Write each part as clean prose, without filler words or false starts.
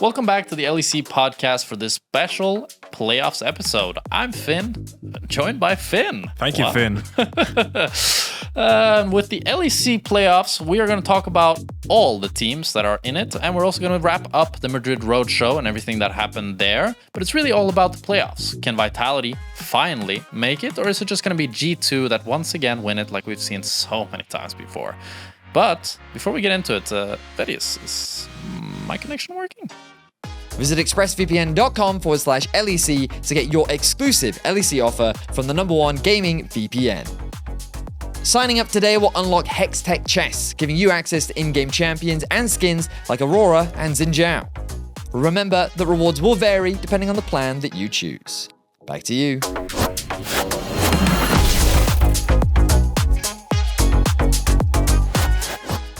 Welcome back to the LEC Podcast for this special playoffs episode. I'm Finn, joined by Finn. Thank you, Finn. With the LEC Playoffs, we are going to talk about all the teams that are in it, and we're also going to wrap up the Madrid Roadshow and everything that happened there. But it's really all about the playoffs. Can Vitality finally make it, or is it just going to be G2 that once again win it like we've seen so many times before? But before we get into it, Thaddeus, is my connection working? Visit expressvpn.com/LEC to get your exclusive LEC offer from the #1 gaming VPN. Signing up today will unlock Hextech Chess, giving you access to in-game champions and skins like Aurora and Xin Zhao. Remember that rewards will vary depending on the plan that you choose. Back to you.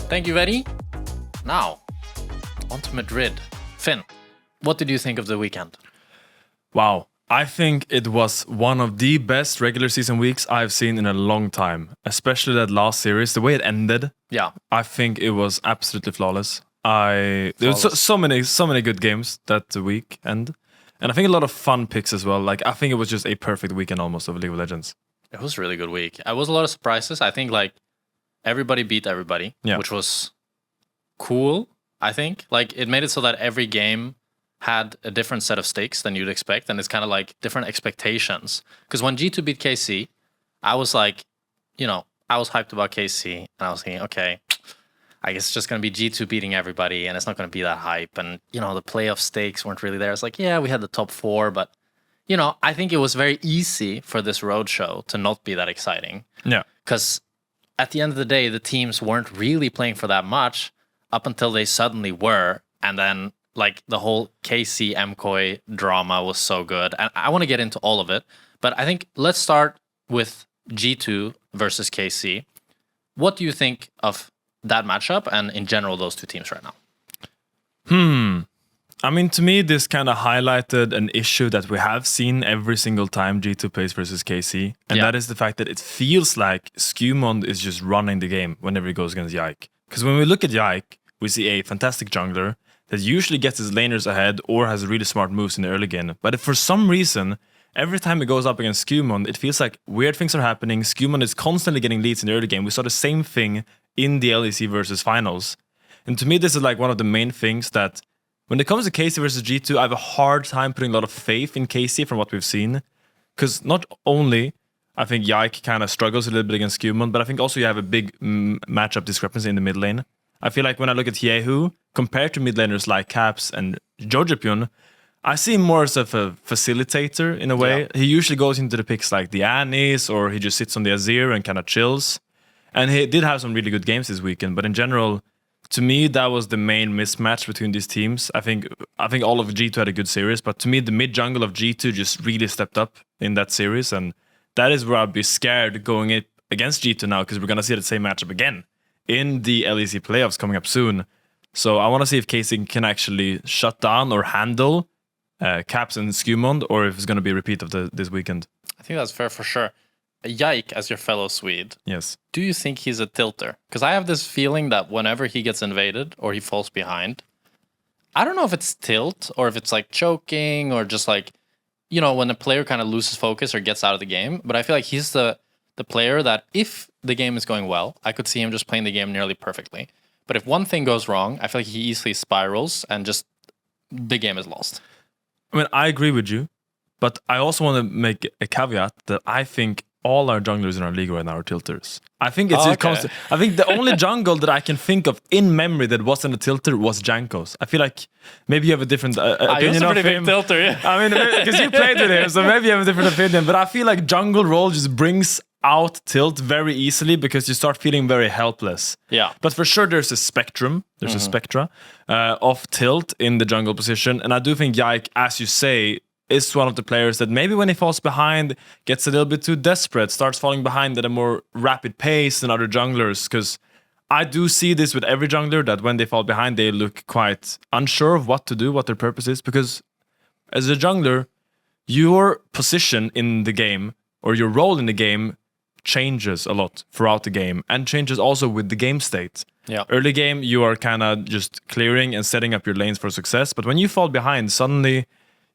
Thank you, Veddy. Now, on to Madrid. Finn, what did you think of the weekend? Wow. I think it was one of the best regular season weeks I've seen in a long time, especially that last series. The way it ended, Yeah. I think it was absolutely flawless. There was so many good games that weekend, and I think a lot of fun picks as well. Like I think it was just a perfect weekend almost of League of Legends. It was a really good week. It was a lot of surprises. I think like everybody beat everybody, which was cool, I think. Like it made it so that every game had a different set of stakes than you'd expect, and it's kind of like different expectations. Because when G2 beat KC, I was like, I was hyped about KC, and I was thinking, okay, I guess it's just going to be G2 beating everybody, and it's not going to be that hype. And, the playoff stakes weren't really there. It's like, yeah, we had the top 4, but, I think it was very easy for this roadshow to not be that exciting. Yeah. Because at the end of the day, the teams weren't really playing for that much up until they suddenly were, and then like the whole KC MCOY drama was so good. And I want to get into all of it, but I think let's start with G2 versus KC. What do you think of that matchup and in general those two teams right now? I mean, to me, this kind of highlighted an issue that we have seen every single time G2 plays versus KC, and that is the fact that it feels like Skewmond is just running the game whenever he goes against Yike. Because when we look at Yike, we see a fantastic jungler that usually gets his laners ahead or has really smart moves in the early game. But if for some reason, every time he goes up against Skewmond, it feels like weird things are happening. Skewmond is constantly getting leads in the early game. We saw the same thing in the LEC versus finals. And to me, this is like one of the main things that when it comes to KC versus G2, I have a hard time putting a lot of faith in KC from what we've seen. Because not only I think Yike kind of struggles a little bit against Skewmond, but I think also you have a big matchup discrepancy in the mid lane. I feel like when I look at Yehu, compared to mid laners like Caps and Jojopyun, I see him more as of a facilitator in a way. Yeah. He usually goes into the picks like the Anis, or he just sits on the Azir and kind of chills. And he did have some really good games this weekend, but in general, to me, that was the main mismatch between these teams. I think all of G2 had a good series, but to me, the mid jungle of G2 just really stepped up in that series, and that is where I'd be scared going it against G2 now, because we're going to see the same matchup again in the LEC Playoffs coming up soon. So I want to see if KC can actually shut down or handle Caps and Skewmond, or if it's going to be a repeat of this weekend. I think that's fair for sure. Yike, as your fellow Swede, yes. Do you think he's a tilter? Because I have this feeling that whenever he gets invaded or he falls behind, I don't know if it's tilt or if it's like choking or just like, when a player kind of loses focus or gets out of the game. But I feel like he's the player that if the game is going well, I could see him just playing the game nearly perfectly. But if one thing goes wrong, I feel like he easily spirals and just the game is lost. I mean, I agree with you, but I also want to make a caveat that I think all our junglers in our league right now are tilters. I think I think the only jungle that I can think of in memory that wasn't a tilter was Jankos. I feel like maybe you have a different opinion of him. Tilter, yeah. I mean, because you played with him, so maybe you have a different opinion. But I feel like jungle role just brings out tilt very easily because you start feeling very helpless. Yeah. But for sure, there's a spectrum. There's a spectra of tilt in the jungle position, and I do think Yike, as you say, is one of the players that maybe when he falls behind, gets a little bit too desperate, starts falling behind at a more rapid pace than other junglers. Because I do see this with every jungler, that when they fall behind, they look quite unsure of what to do, what their purpose is. Because as a jungler, your position in the game, or your role in the game, changes a lot throughout the game, and changes also with the game state. Yeah. Early game, you are kind of just clearing and setting up your lanes for success. But when you fall behind, suddenly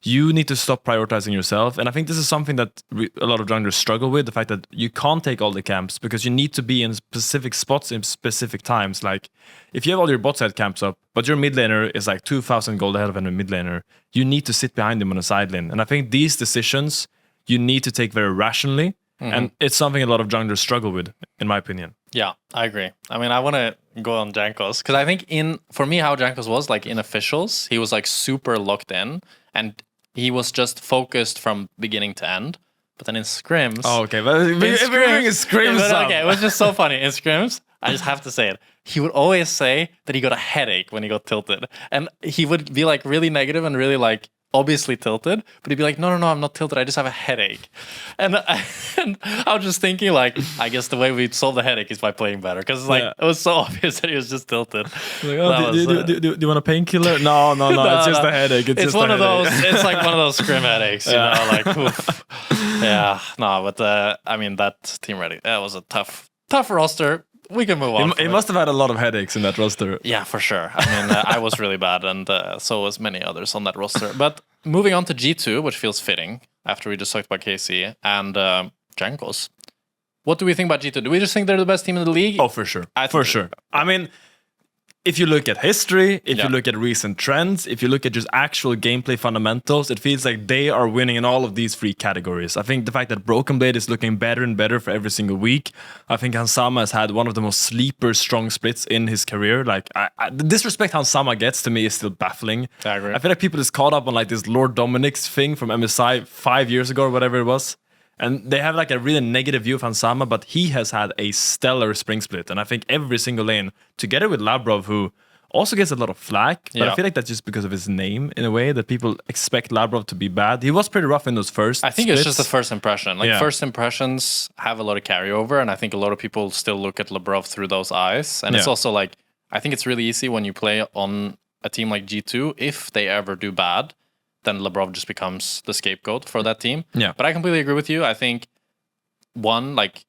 you need to stop prioritizing yourself. And I think this is something that a lot of junglers struggle with, the fact that you can't take all the camps because you need to be in specific spots in specific times. Like, if you have all your bot side camps up, but your mid laner is like 2,000 gold ahead of a mid laner, you need to sit behind him on a side lane. And I think these decisions you need to take very rationally. And it's something a lot of junglers struggle with, in my opinion. Yeah, I agree. I mean, I want to go on Jankos because I think for me, how Jankos was like in officials, he was like super locked in and he was just focused from beginning to end. But then in scrims, okay, but if we're doing a scrims, okay, it was just so funny in scrims. I just have to say it. He would always say that he got a headache when he got tilted, and he would be like really negative and really like obviously tilted, but he'd be like, no, I'm not tilted. I just have a headache. And I was just thinking, like, I guess the way we'd solve the headache is by playing better, because like it was so obvious that he was just tilted. Like, oh, do you want a painkiller? No, it's just a headache. It's just one of headache. those. It's like one of those scrim headaches, you know, like oof. Yeah, no, but I mean that team ready. That was a tough roster. We can move on. He must have had a lot of headaches in that roster. Yeah, for sure. I mean, I was really bad, and so was many others on that roster. But moving on to G2, which feels fitting after we just talked about KC and Jankos. What do we think about G2? Do we just think they're the best team in the league? Oh, for sure. For sure. I mean, if you look at history, if you look at recent trends, if you look at just actual gameplay fundamentals, it feels like they are winning in all of these three categories. I think the fact that Broken Blade is looking better and better for every single week. I think Hansama has had one of the most sleeper strong splits in his career. Like, the disrespect Hansama gets to me is still baffling. I agree. I feel like people is caught up on like this Lord Dominic's thing from MSI 5 years ago or whatever it was. And they have like a really negative view of Hansama, but he has had a stellar spring split. And I think every single lane, together with Labrov, who also gets a lot of flack, but I feel like that's just because of his name in a way that people expect Labrov to be bad. He was pretty rough in those first I think splits. It's just the first impression. Like first impressions have a lot of carryover, and I think a lot of people still look at Labrov through those eyes. And it's also like, I think it's really easy when you play on a team like G2, if they ever do bad, then Labrov just becomes the scapegoat for that team. Yeah. But I completely agree with you. I think like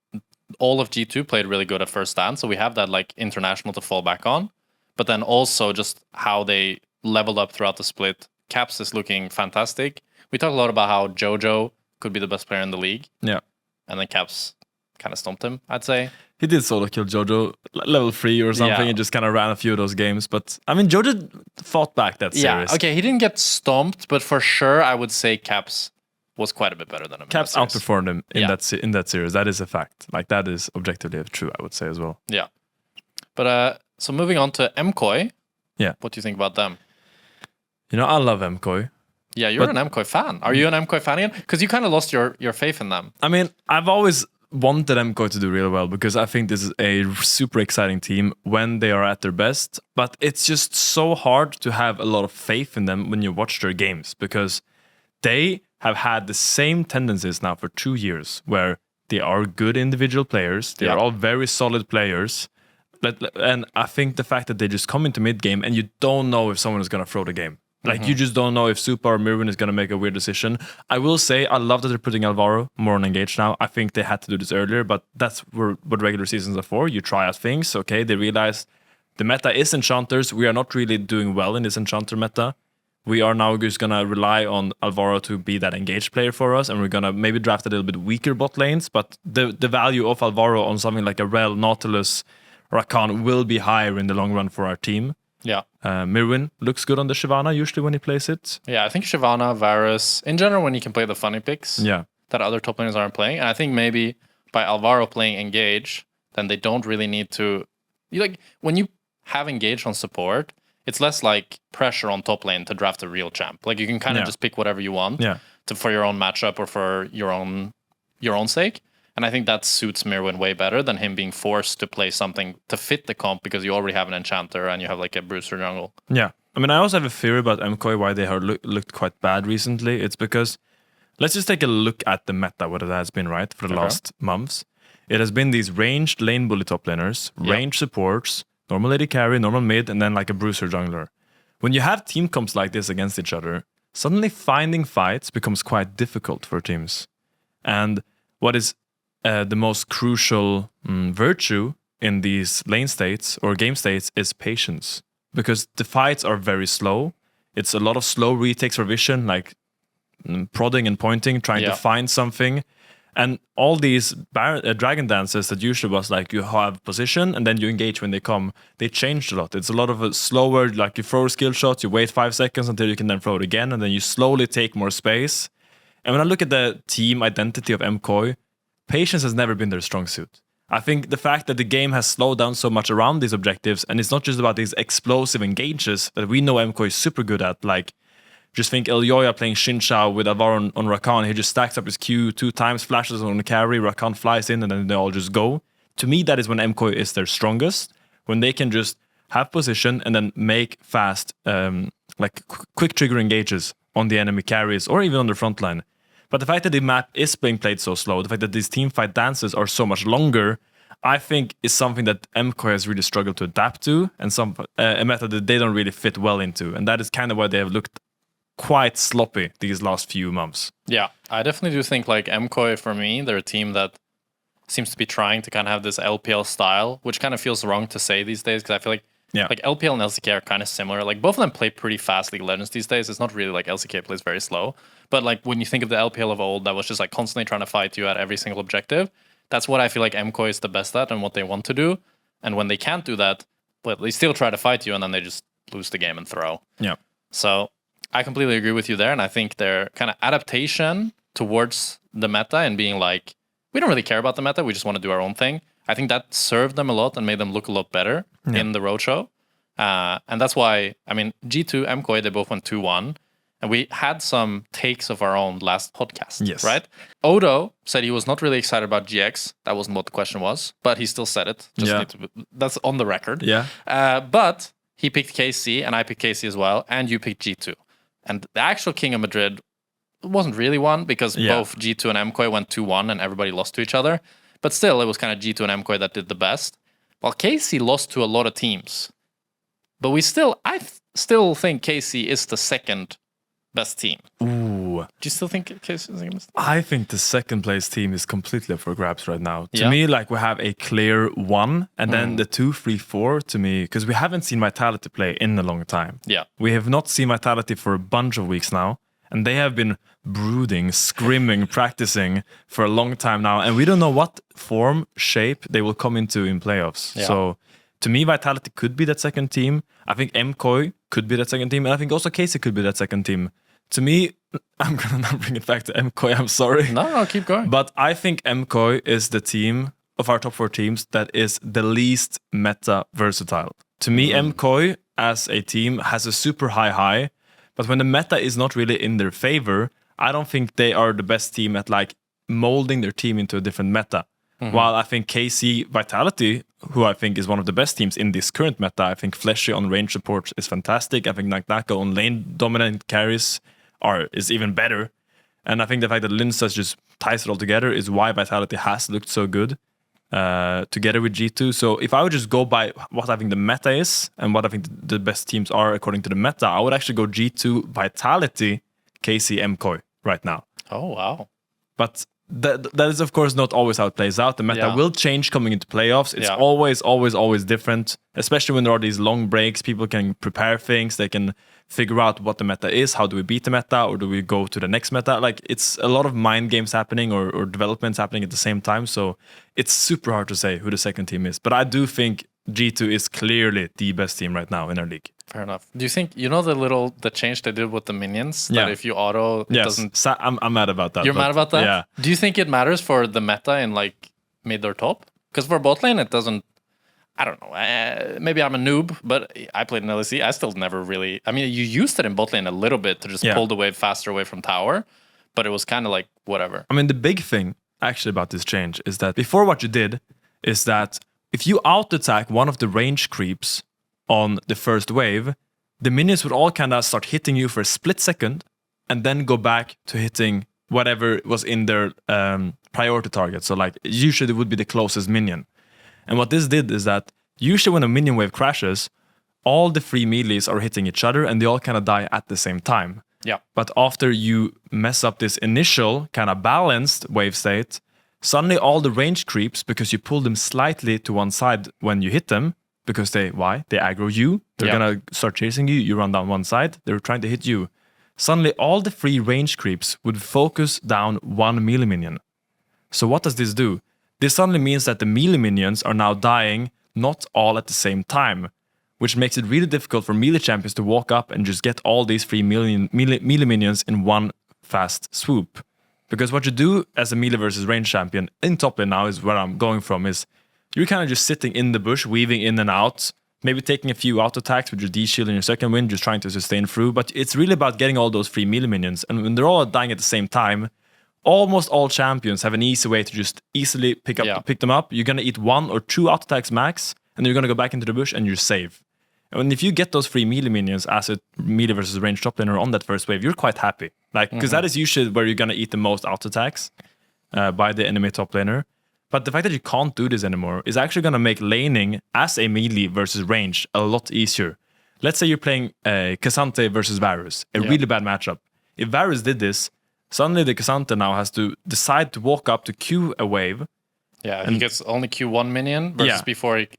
all of G2 played really good at first stand, so we have that like international to fall back on. But then also just how they leveled up throughout the split. Caps is looking fantastic. We talked a lot about how Jojo could be the best player in the league. Yeah. And then Caps kind of stomped him, I'd say. He did solo kill Jojo level 3 or something and just kind of ran a few of those games. But I mean, Jojo fought back that series. Yeah, okay, he didn't get stomped, but for sure I would say Caps was quite a bit better than him. Caps outperformed him in that series. That is a fact. Like, that is objectively true, I would say as well. Yeah. But so moving on to MKOI. Yeah. What do you think about them? You know, I love MKOI. Yeah, you're an MKOI fan. Are you an MKOI fan again? Because you kind of lost your faith in them. I mean, I've always wanted MKOI to do really well because I think this is a super exciting team when they are at their best. But it's just so hard to have a lot of faith in them when you watch their games, because they have had the same tendencies now for 2 years where they are good individual players. They are all very solid players. And I think the fact that they just come into mid game and you don't know if someone is going to throw the game. Like, you just don't know if Supa or Mirwin is going to make a weird decision. I will say, I love that they're putting Alvaro more on engage now. I think they had to do this earlier, but that's what regular seasons are for. You try out things, okay? They realize the meta is enchanters. We are not really doing well in this enchanter meta. We are now just going to rely on Alvaro to be that engaged player for us, and we're going to maybe draft a little bit weaker bot lanes, but the value of Alvaro on something like a Rel, Nautilus, Rakan will be higher in the long run for our team. Yeah. Mirwin looks good on the Shyvana usually when he plays it. Yeah, I think Shyvana, Varus, in general, when he can play the funny picks that other top laners aren't playing. And I think maybe by Alvaro playing engage, then they don't really need to... when you have engage on support, it's less like pressure on top lane to draft a real champ. Like, you can kind of just pick whatever you want for your own matchup or for your own sake. And I think that suits Mirwin way better than him being forced to play something to fit the comp because you already have an enchanter and you have like a Bruiser jungle. Yeah. I mean, I also have a theory about MKOI, why they have looked quite bad recently. It's because, let's just take a look at the meta, what it has been, right, for the last months. It has been these ranged lane bully top laners, ranged supports, normal AD carry, normal mid, and then like a Bruiser jungler. When you have team comps like this against each other, suddenly finding fights becomes quite difficult for teams. And what is the most crucial virtue in these lane states or game states is patience. Because the fights are very slow. It's a lot of slow retakes for vision, like prodding and pointing, trying to find something. And all these dragon dances that usually was like you have position and then you engage when they come, they changed a lot. It's a lot of a slower, like you throw a skill shot, you wait 5 seconds until you can then throw it again, and then you slowly take more space. And when I look at the team identity of MKOI, patience has never been their strong suit. I think the fact that the game has slowed down so much around these objectives, and it's not just about these explosive engages that we know MKOI is super good at, like just think Elyoya playing Xin Zhao with Avar on Rakan. He just stacks up his Q 2 times, flashes on the carry, Rakan flies in, and then they all just go. To me, that is when MKOI is their strongest, when they can just have position and then make fast, quick trigger engages on the enemy carries or even on the front line. But the fact that the map is being played so slow, the fact that these teamfight dances are so much longer, I think is something that MKOI has really struggled to adapt to, and a method that they don't really fit well into. And that is kind of why they have looked quite sloppy these last few months. Yeah, I definitely do think like MKOI, for me, they're a team that seems to be trying to kind of have this LPL style, which kind of feels wrong to say these days, because I feel like like LPL and LCK are kind of similar. Like both of them play pretty fast League of Legends these days. It's not really like LCK plays very slow. But like when you think of the LPL of old, that was just like constantly trying to fight you at every single objective. That's what I feel like MKOI is the best at and what they want to do. And when they can't do that, but they still try to fight you and then they just lose the game and throw. Yeah. So I completely agree with you there. And I think their kind of adaptation towards the meta and being like, we don't really care about the meta. We just want to do our own thing. I think that served them a lot and made them look a lot better in the roadshow. And that's why, I mean, G2, MKOI, they both went 2-1. And we had some takes of our own last podcast, right? Odo said he was not really excited about GX. That wasn't what the question was, but he still said it. That's on the record. Yeah. But he picked KC, and I picked KC as well, and you picked G2. And the actual King of Madrid wasn't really one, because both G2 and MKOI went 2-1, and everybody lost to each other. But still, it was kind of G2 and MKOI that did the best. While KC lost to a lot of teams. But I still think KC is the second best team. Ooh. Do you still think KC is the second best team? I think the second place team is completely up for grabs right now. To me, like we have a clear 1, and then the 2, 3, 4 to me, because we haven't seen Vitality play in a long time. Yeah. We have not seen Vitality for a bunch of weeks now. And they have been brooding, scrimming, practicing for a long time now. And we don't know what form, shape they will come into in playoffs. Yeah. So to me, Vitality could be that second team. I think MKOI could be that second team. And I think also KC could be that second team. To me, I'm going to not bring it back to MKOI. I'm sorry. No, keep going. But I think MKOI is the team of our top 4 teams that is the least meta versatile. To me, MKOI as a team has a super high. But when the meta is not really in their favor, I don't think they are the best team at like molding their team into a different meta. While I think KC Vitality, who I think is one of the best teams in this current meta, I think Fleshy on range support is fantastic. I think Naka on lane dominant carries is even better. And I think the fact that Lindsas just ties it all together is why Vitality has looked so good together with G2. So if I would just go by what I think the meta is and what I think the best teams are according to the meta, I would actually go G2, Vitality, KC, MKOI right now. Oh, wow. But that is, of course, not always how it plays out. The meta will change coming into playoffs. It's always different, especially when there are these long breaks. People can prepare things. They can figure out what the meta is. How do we beat the meta, or do we go to the next meta? Like, it's a lot of mind games happening or developments happening at the same time. So it's super hard to say who the second team is. But I do think G2 is clearly the best team right now in our league. Fair enough. Do you think, the change they did with the minions? That if you auto, it doesn't... I'm mad about that. You're mad about that? Yeah. Do you think it matters for the meta in like mid or top? Because for bot lane, it doesn't... I don't know. Maybe I'm a noob, but I played in LEC. I still never really... I mean, you used it in bot lane a little bit to just pull the wave faster away from tower, but it was kind of like whatever. I mean, the big thing actually about this change is that before what you did is that if you out-attack one of the range creeps on the first wave, the minions would all kind of start hitting you for a split second and then go back to hitting whatever was in their priority target. So like usually it would be the closest minion. And what this did is that usually when a minion wave crashes, all the 3 melees are hitting each other and they all kind of die at the same time. Yeah. But after you mess up this initial kind of balanced wave state, suddenly all the range creeps because you pull them slightly to one side when you hit them, because they aggro you. They're gonna start chasing you. You run down one side. They're trying to hit you. Suddenly all the free range creeps would focus down one melee minion. So what does this do? This suddenly means that the melee minions are now dying not all at the same time, which makes it really difficult for melee champions to walk up and just get all these free melee minions in one fast swoop. Because what you do as a melee versus range champion in top lane now is where I'm going from, is you're kind of just sitting in the bush, weaving in and out, maybe taking a few auto attacks with your D-shield and your second wind, just trying to sustain through. But it's really about getting all those free melee minions. And when they're all dying at the same time, almost all champions have an easy way to just easily pick them up. You're going to eat 1 or 2 auto attacks max, and you're going to go back into the bush and you're safe. And if you get those free melee minions as a melee versus range top laner on that first wave, you're quite happy. Because that is usually where you're going to eat the most auto attacks by the enemy top laner. But the fact that you can't do this anymore is actually going to make laning as a melee versus range a lot easier. Let's say you're playing Cassante versus Varus, a really bad matchup. If Varus did this, suddenly the Cassante now has to decide to walk up to Q a wave. Yeah, and he gets only Q1 minion versus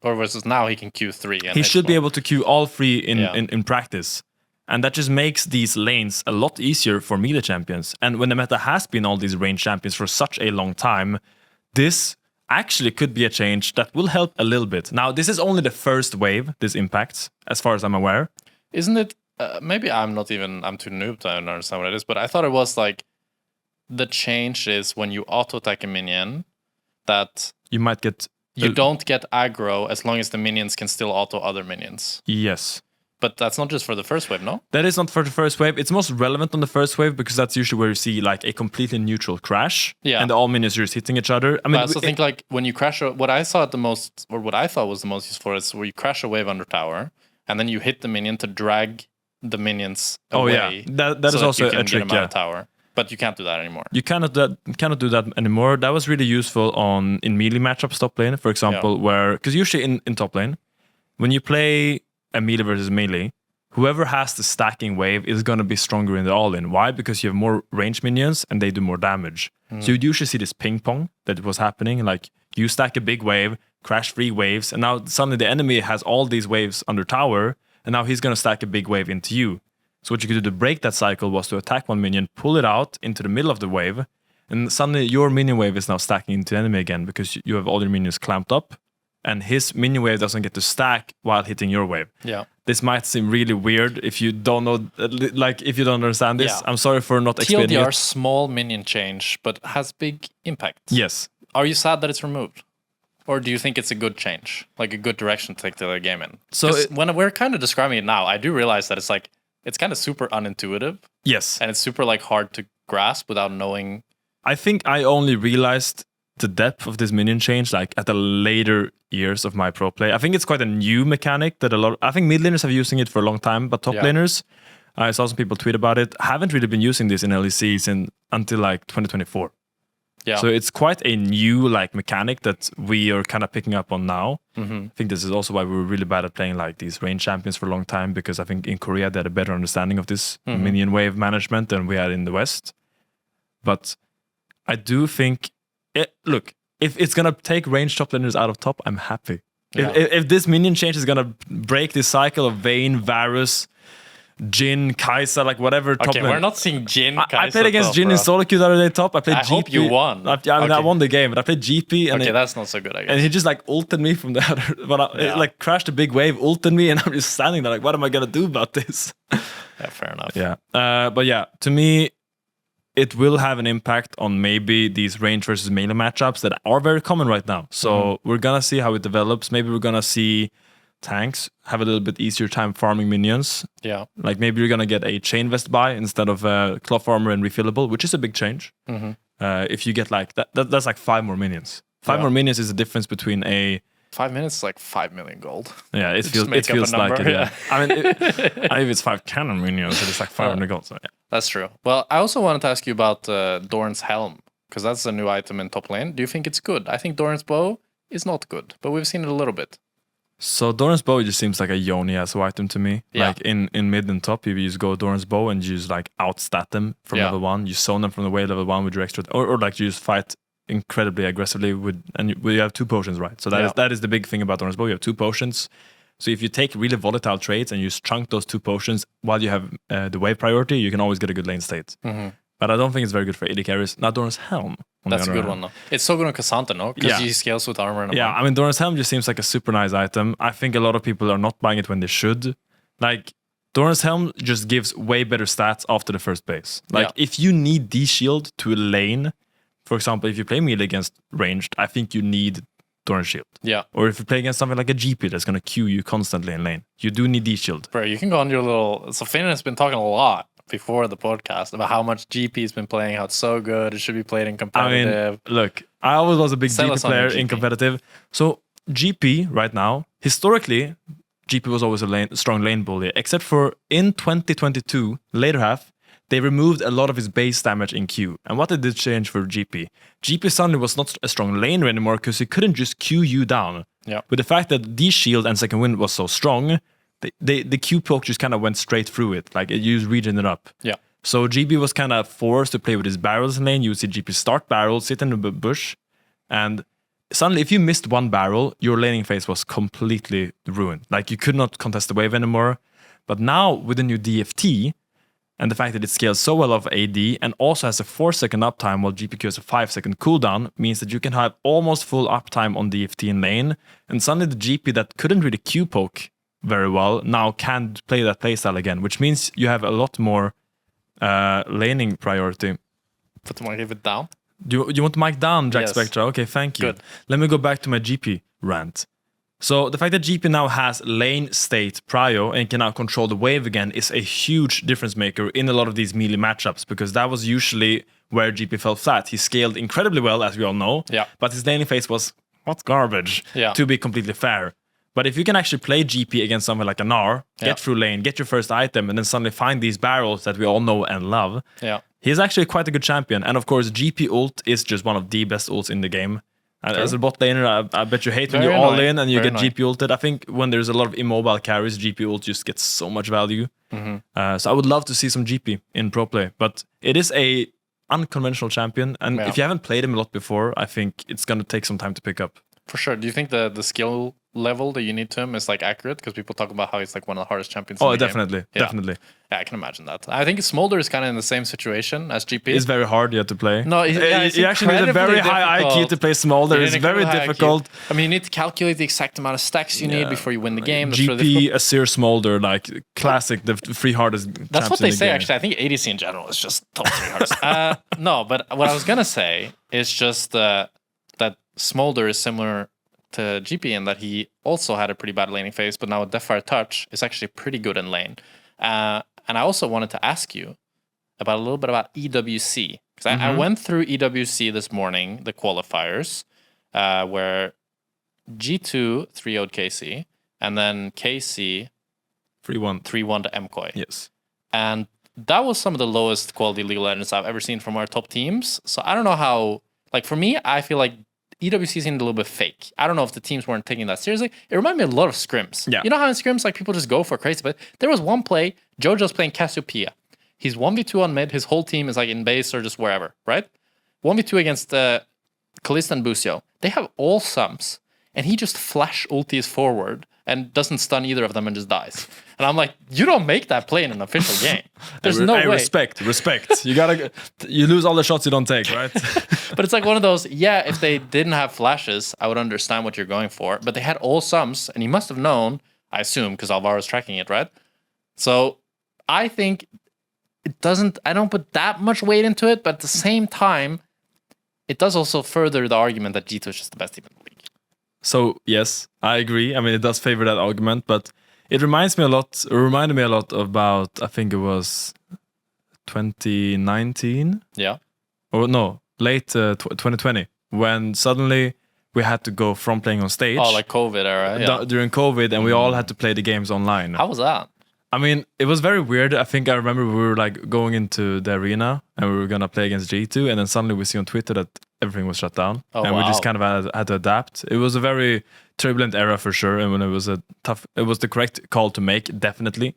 versus now he can Q3. And he should be able to Q all 3 in practice. And that just makes these lanes a lot easier for melee champions. And when the meta has been all these range champions for such a long time, this actually could be a change that will help a little bit. Now, this is only the first wave this impacts, as far as I'm aware. Isn't it? Maybe I'm too noob to understand what it is, but I thought it was like the change is when you auto attack a minion that you might get... You don't get aggro as long as the minions can still auto other minions. Yes. But that's not just for the first wave, no? That is not for the first wave. It's most relevant on the first wave because that's usually where you see like a completely neutral crash. Yeah. And all minions are just hitting each other. I mean, I also think like when you crash, what I thought was the most useful is where you crash a wave under tower and then you hit the minion to drag the minions away. Oh yeah, that is also a trick. Out of tower. But you can't do that anymore. You cannot do that anymore. That was really useful in melee matchups top lane, for example, where because usually in top lane, when you play a melee versus melee, whoever has the stacking wave is going to be stronger in the all-in. Why? Because you have more range minions and they do more damage. So you'd usually see this ping pong that was happening. Like you stack a big wave, crash 3 waves, and now suddenly the enemy has all these waves under tower, and now he's going to stack a big wave into you. So what you could do to break that cycle was to attack one minion, pull it out into the middle of the wave, and suddenly your minion wave is now stacking into the enemy again because you have all your minions clamped up, and his minion wave doesn't get to stack while hitting your wave. Yeah. This might seem really weird if you don't know, if you don't understand this. Yeah. I'm sorry for not explaining TLDR, small minion change, but has big impact. Yes. Are you sad that it's removed? Or do you think it's a good change? Like a good direction to take the game in? So when we're kind of describing it now, I do realize that it's kind of super unintuitive. Yes. And it's super hard to grasp without knowing. I think I only realized the depth of this minion change at the later years of my pro play. I think it's quite a new mechanic that I think mid laners have been using it for a long time, but top laners, I saw some people tweet about it, haven't really been using this in LECs until 2024. Yeah. So it's quite a new mechanic that we are kind of picking up on now. I think this is also why we were really bad at playing these range champions for a long time, because I think in Korea they had a better understanding of this minion wave management than we had in the West. But I do think, look, if it's going to take range top laners out of top, I'm happy. Yeah. If this minion change is going to break this cycle of Vayne, Varus, Jhin, Kai'Sa, whatever top lane. Okay, we're not seeing Jhin, Kai'Sa. I played against Jhin in solo queue the other day top. I played GP. Hope you won. I won the game, but I played GP. And that's not so good, I guess. And he just ulted me from the other... But crashed a big wave, ulted me, and I'm just standing there what am I going to do about this? Yeah, fair enough. Yeah. But yeah, to me, it will have an impact on maybe these range versus melee matchups that are very common right now. So we're going to see how it develops. Maybe we're going to see tanks have a little bit easier time farming minions. Yeah. Maybe you're going to get a chain vest buy instead of cloth armor and refillable, which is a big change. If you get that's 5 more minions. 5 more minions is the difference between a... 5 minutes is 5 million gold. Yeah, it feels like it. Yeah. I mean, if it's 5 cannon minions, it's 500 gold. So yeah. That's true. Well, I also wanted to ask you about Doran's helm, because that's a new item in top lane. Do you think it's good? I think Doran's bow is not good, but we've seen it a little bit. So Doran's bow just seems like a Yone-Yasuo item to me. Yeah. In mid and top, you just go Doran's bow and you just outstat them from level 1. You zone them from the way level 1 with your extra... Or you just fight incredibly aggressively and we have 2 potions, right? So that is the big thing about Doran's Bow. You have 2 potions. So if you take really volatile trades and you chunk those 2 potions while you have the wave priority, you can always get a good lane state. But I don't think it's very good for AD carries. Not Doran's Helm. That's a good one, though. It's so good on Cassandra, no? Because he scales with armor. Yeah, I mean, Doran's Helm just seems like a super nice item. I think a lot of people are not buying it when they should. Like, Doran's Helm just gives way better stats after the first base. Like, if you need D-Shield to a lane, for example, if you play melee against ranged, I think you need Doran's Shield. Yeah. Or if you play against something like a GP that's going to queue you constantly in lane, you do need D-Shield. Bro, you can go on your little... So Finn has been talking a lot before the podcast about how much GP's been playing, how it's so good, it should be played in competitive. I mean, look, I always was a big GP player in competitive. So GP right now, historically, GP was always a strong lane bully, except for in 2022, later half, they removed a lot of his base damage in Q. And what they did change for GP? GP suddenly was not a strong laner anymore because he couldn't just Q you down. Yeah. With the fact that D-Shield and Second Wind was so strong, the Q poke just kind of went straight through it. Like, it used regen it up. Yeah. So GB was kind of forced to play with his barrels in lane. You would see GP start barrel, sit in the bush, and suddenly if you missed one barrel, your laning phase was completely ruined. Like, you could not contest the wave anymore. But now, with the new DFT, and the fact that it scales so well off AD, and also has a 4-second uptime while GPQ has a 5-second cooldown, means that you can have almost full uptime on DFT in lane, and suddenly the GP that couldn't really Q poke very well now can play that playstyle again, which means you have a lot more laning priority. Put the mic a bit down. You want the mic down, Jackspektra? Yes. Okay, thank you. Good. Let me go back to my GP rant. So the fact that GP now has lane state prio and can now control the wave again is a huge difference maker in a lot of these melee matchups, because that was usually where GP fell flat. He scaled incredibly well, as we all know, but his laning phase was hot garbage, to be completely fair. But if you can actually play GP against someone like a Gnar, get through lane, get your first item, and then suddenly find these barrels that we all know and love, he's actually quite a good champion. And of course, GP ult is just one of the best ults in the game. As a bot laner, I bet you hate when you're all in and you get GP ulted. I think when there's a lot of immobile carries, GP ult just gets so much value. So I would love to see some GP in pro play. But it is a unconventional champion. And if you haven't played him a lot before, I think it's going to take some time to pick up. For sure. Do you think the skill level that you need to him is like accurate? Because people talk about how he's like one of the hardest champions in the definitely. game. Definitely. Yeah, I can imagine that. I think Smolder is kind of in the same situation as GP. It's very hard to play. No, you actually need a very high IQ to play Smolder. It's very difficult. IQ. I mean, you need to calculate the exact amount of stacks you need before you win the game. That's GP, Azir, Smolder, like classic, the 3 hardest. That's what they say, game. actually. I think ADC in general is just top 3 hardest. No, but what I was going to say is just that Smolder is similar to GP in that he also had a pretty bad laning phase, but now with Deathfire Touch is actually pretty good in lane. And I also wanted to ask you about a little bit about EWC, because I went through EWC this morning, the qualifiers, where G2 3-0'd KC, and then KC 3-1 to MKOI. Yes. And that was some of the lowest quality League of Legends I've ever seen from our top teams. So I don't know how, like for me, I feel like EWC seemed a little bit fake. I don't know if the teams weren't taking that seriously. It reminded me a lot of scrims. Yeah. You know how in scrims, like people just go for crazy, but there was one play, Jojo's playing Cassiopeia. He's 1v2 on mid, his whole team is like in base or just wherever, right? 1v2 against Kalista and Busio. They have all sums, and he just flash ultis forward and doesn't stun either of them and just dies. And I'm like, you don't make that play in an official game. There's no way. Respect. You lose all the shots you don't take, right? But it's like one of those, if they didn't have flashes, I would understand what you're going for. But they had all sums, and he must have known, I assume, because Alvaro's tracking it, right? So I think I don't put that much weight into it, but at the same time, it does also further the argument that G2 is just the best team in the league. So yes, I agree. I mean, it does favor that argument, but it reminded me a lot about, I think it was 2019. Yeah. Or no, late 2020, when suddenly we had to go from playing on stage. Oh, like COVID era. During COVID, and we all had to play the games online. How was that? I mean, it was very weird. I think I remember we were like going into the arena and we were going to play against G2, and then suddenly we see on Twitter that everything was shut down. We just kind of had to adapt. It was a very turbulent era for sure, and when it was the correct call to make, definitely.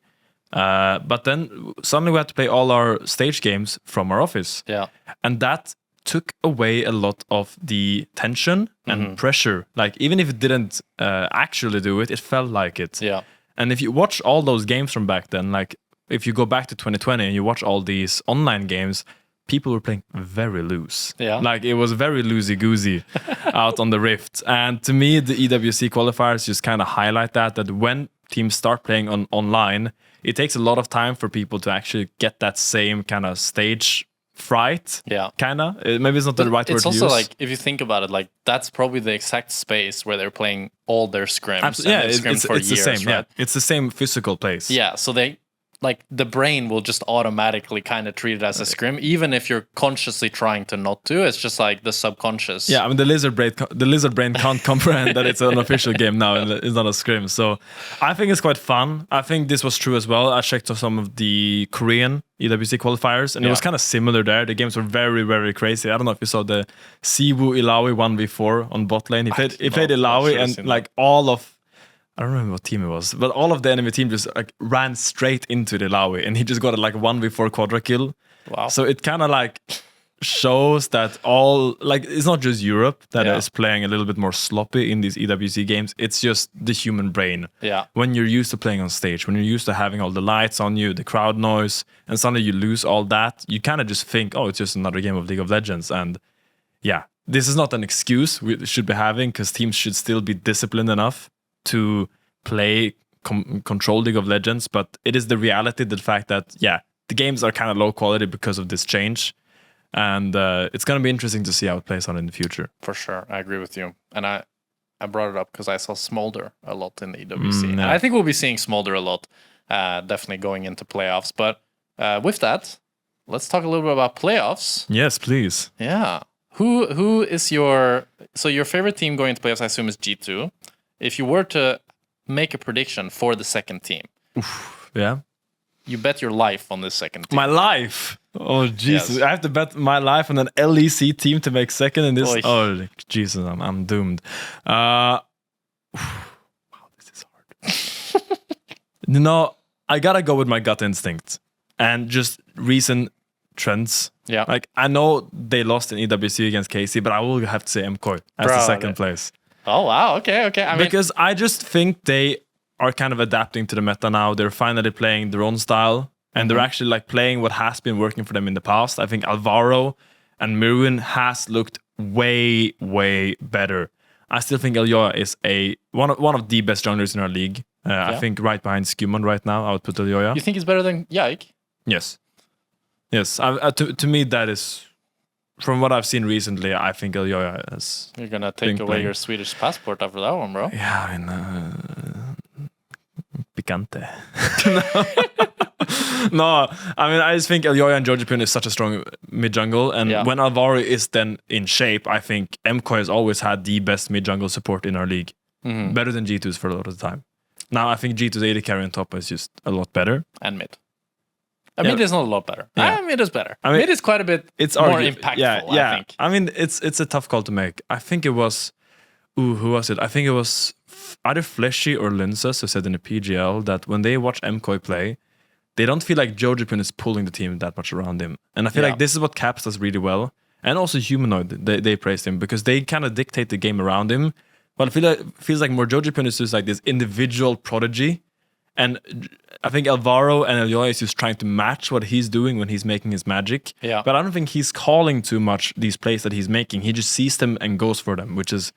But then suddenly we had to play all our stage games from our office. Yeah. And that took away a lot of the tension and pressure. Like, even if it didn't actually do it, it felt like it. Yeah. And if you watch all those games from back then, like if you go back to 2020 and you watch all these online games, people were playing very loose. Yeah. Like, it was very loosey-goosey out on the Rift. And to me, the EWC qualifiers just kind of highlight that when teams start playing online, it takes a lot of time for people to actually get that same kind of stage fright. Yeah. Kind of. Maybe it's not the right word to use. It's also like, if you think about it, like that's probably the exact space where they're playing all their scrims. Yeah, it's years, the same. Right? Yeah, it's the same physical place. Yeah, so they, like, the brain will just automatically kind of treat it as a scrim, even if you're consciously trying to not to. It's just like the subconscious. Yeah, I mean, the lizard brain can't comprehend that it's an official game now and it's not a scrim. So I think it's quite fun. I think this was true as well. I checked some of the Korean EWC qualifiers, and it was kind of similar there. The games were very, very crazy. I don't know if you saw the Siwoo Ilawi 1v4 on bot lane. He played Ilawi, and like all of, I don't remember what team it was, but all of the enemy team just like ran straight into the Ilawi, and he just got like 1v4 quadra kill. Wow. So it kind of like shows that all, like, it's not just Europe that is playing a little bit more sloppy in these EWC games. It's just the human brain. Yeah. When you're used to playing on stage, when you're used to having all the lights on you, the crowd noise, and suddenly you lose all that, you kind of just think, oh, it's just another game of League of Legends. And yeah, this is not an excuse we should be having, because teams should still be disciplined enough to play control League of Legends, but it is the reality, the fact that the games are kind of low quality because of this change, and it's going to be interesting to see how it plays out in the future. For sure, I agree with you, and I brought it up because I saw Smolder a lot in the EWC. And I think we'll be seeing Smolder a lot, definitely going into playoffs. But with that, let's talk a little bit about playoffs. Yes, please. Yeah, who is your favorite team going into playoffs? I assume is G2. If you were to make a prediction for the second team, you bet your life on this second team. My life? Oh, Jesus. Yes. I have to bet my life on an LEC team to make second in this. Oy. Oh, Jesus, I'm doomed. Wow, this is hard. No, I gotta go with my gut instinct and just recent trends. Yeah. Like, I know they lost in EWC against KC, but I will have to say MKOI as the second place. Oh, wow. Okay. Because I just think they are kind of adapting to the meta now. They're finally playing their own style, and they're actually like playing what has been working for them in the past. I think Alvaro and Mirwin has looked way, way better. I still think Elyoya is one of the best junglers in our league. I think right behind Skumon right now, I would put Elyoya. You think he's better than Yike? Yes. To me, that is... From what I've seen recently, I think Elyoya is... You're going to take away your Swedish passport after that one, bro. Yeah, I mean... Picante. No, I mean, I just think Elyoya and Georgipun is such a strong mid-jungle, and when Alvaro is then in shape, I think MKOI has always had the best mid-jungle support in our league. Better than G2's for a lot of the time. Now, I think G2's AD carry on top is just a lot better. And mid. Mid is not a lot better. Mid is better. Mid is quite a bit more impactful, I think. I mean, it's a tough call to make. I think it was... who was it? I think it was either Fleshy or Linces who said in the PGL that when they watch MKOI play, they don't feel like Georgipun is pulling the team that much around him. And I feel like this is what Caps does really well. And also Humanoid, they praised him because they kind of dictate the game around him. But I feel like it feels like more Georgipun is just like this individual prodigy. And I think Alvaro and Elyoya is just trying to match what he's doing when he's making his magic. Yeah. But I don't think he's calling too much these plays that he's making. He just sees them and goes for them, which is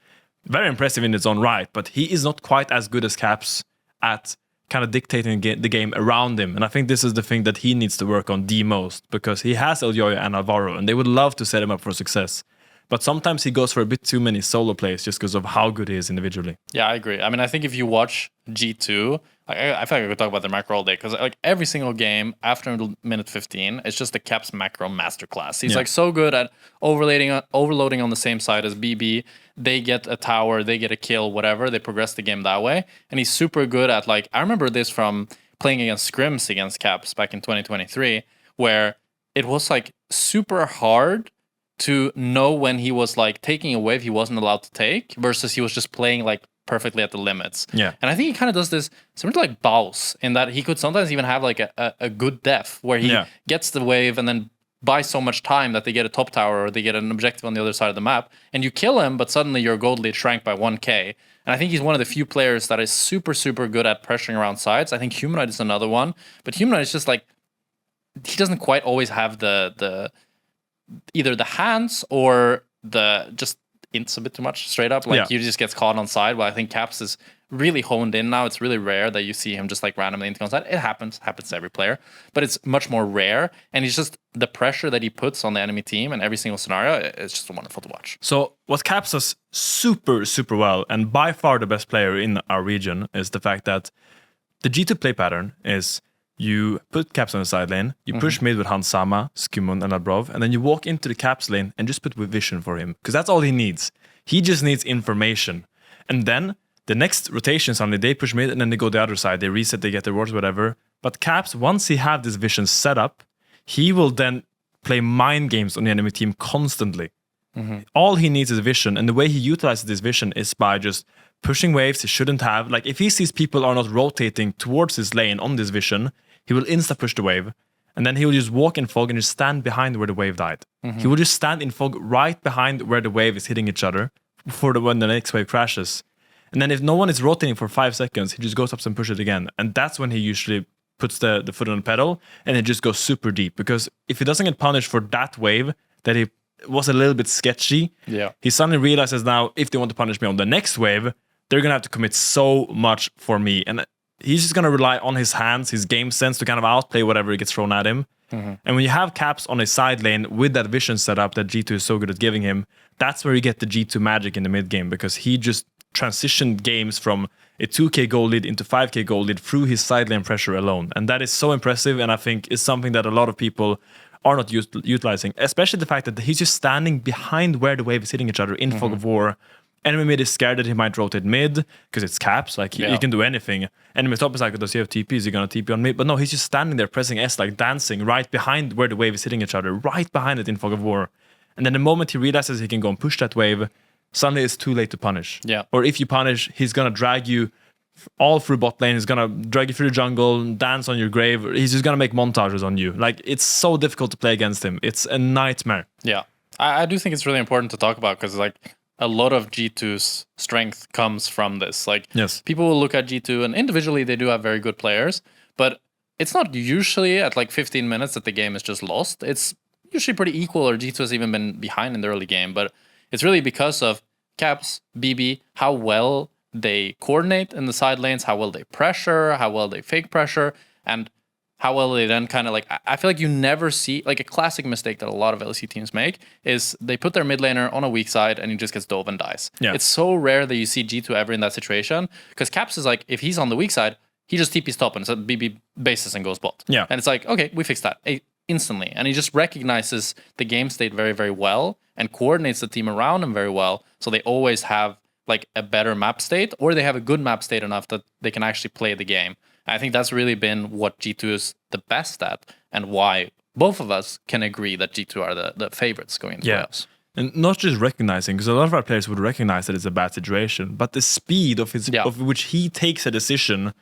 very impressive in its own right. But he is not quite as good as Caps at kind of dictating the game around him. And I think this is the thing that he needs to work on the most, because he has Elyoya and Alvaro, and they would love to set him up for success. But sometimes he goes for a bit too many solo plays just because of how good he is individually. Yeah, I agree. I mean, I think if you watch G2, I feel like I could talk about the macro all day, because like every single game after minute 15, it's just the Caps macro masterclass. He's like so good at overloading on the same side as BB. They get a tower, they get a kill, whatever. They progress the game that way. And he's super good at, like, I remember this from playing against scrims against Caps back in 2023, where it was like super hard to know when he was like taking a wave he wasn't allowed to take versus he was just playing like perfectly at the limits. Yeah. And I think he kind of does this similar to like Baus, in that he could sometimes even have like a good def where he gets the wave and then buy so much time that they get a top tower or they get an objective on the other side of the map, and you kill him, but suddenly your gold lead shrank by 1k. And I think he's one of the few players that is super, super good at pressuring around sides. I think Humanoid is another one, but Humanoid is just like, he doesn't quite always have the either the hands or the just ints a bit too much straight up. Like he just gets caught on side. While I think Caps is really honed in now. It's really rare that you see him just like randomly into on side. It happens to every player, but it's much more rare. And he's just, the pressure that he puts on the enemy team in every single scenario, it's just wonderful to watch. So what Caps does super, super well, and by far the best player in our region, is the fact that the G2 play pattern is you put Caps on the side lane, you push mid with Hans Sama, Skymon, and Labrov, and then you walk into the Caps lane and just put with vision for him, because that's all he needs. He just needs information. And then the next rotation, suddenly they push mid and then they go the other side. They reset, they get their wards, whatever. But Caps, once he have this vision set up, he will then play mind games on the enemy team constantly. All he needs is vision. And the way he utilizes this vision is by just pushing waves he shouldn't have. Like if he sees people are not rotating towards his lane on this vision, he will insta-push the wave. And then he will just walk in fog and just stand behind where the wave died. He will just stand in fog right behind where the wave is hitting each other for when the next wave crashes. And then if no one is rotating for 5 seconds, he just goes up and pushes it again. And that's when he usually puts the foot on the pedal and it just goes super deep. Because if he doesn't get punished for that wave that he was a little bit sketchy, he suddenly realizes now if they want to punish me on the next wave, they're going to have to commit so much for me. And he's just going to rely on his hands, his game sense to kind of outplay whatever gets thrown at him. And when you have Caps on his side lane with that vision setup that G2 is so good at giving him, that's where you get the G2 magic in the mid game, because he just transitioned games from a 2k goal lead into 5k goal lead through his side lane pressure alone. And that is so impressive, and I think is something that a lot of people are not utilizing, especially the fact that he's just standing behind where the wave is hitting each other in fog of war. Enemy mid is scared that he might rotate mid because it's Caps, like he can do anything. Enemy top is like, does he have TP? Is he gonna TP on mid? But no, he's just standing there pressing S, like dancing right behind where the wave is hitting each other, right behind it in fog of war. And then the moment he realizes he can go and push that wave, suddenly it's too late to punish. Or if you punish, he's gonna drag you all through bot lane, he's gonna drag you through the jungle, dance on your grave, he's just gonna make montages on you. Like, it's so difficult to play against him. It's a nightmare. I do think it's really important to talk about, because like a lot of G2's strength comes from this. Like, people will look at G2 and individually they do have very good players, but it's not usually at like 15 minutes that the game is just lost. It's usually pretty equal, or G2 has even been behind in the early game, but it's really because of Caps, BB, how well they coordinate in the side lanes, how well they pressure, how well they fake pressure, and how well they then kind of like, I feel like you never see, like a classic mistake that a lot of LEC teams make is they put their mid laner on a weak side and he just gets dove and dies. It's so rare that you see G2 ever in that situation, because Caps is like, if he's on the weak side, he just TP's top and so BB bases and goes bot. And it's like, okay, we fixed that instantly. And he just recognizes the game state very, very well and coordinates the team around him very well. So they always have like a better map state, or they have a good map state enough that they can actually play the game. I think that's really been what G2 is the best at, and why both of us can agree that G2 are the favorites going into playoffs. And not just recognizing, because a lot of our players would recognize that it's a bad situation, but the speed of of which he takes a decision,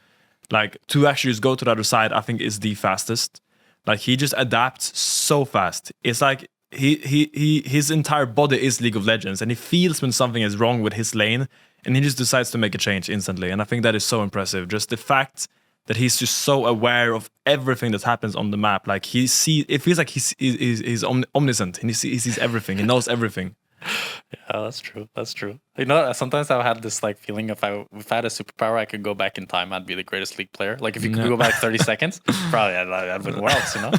like to actually just go to the other side, I think is the fastest. Like, he just adapts so fast. It's like his entire body is League of Legends, and he feels when something is wrong with his lane, and he just decides to make a change instantly. And I think that is so impressive. Just the fact that he's just so aware of everything that happens on the map. Like, it feels like he's omniscient, and he sees everything. He knows everything. Yeah, that's true. That's true. You know, sometimes I've had this like feeling if I had a superpower, I could go back in time, I'd be the greatest League player. Like, if you could go back 30 seconds, probably I'd win Worlds, you know?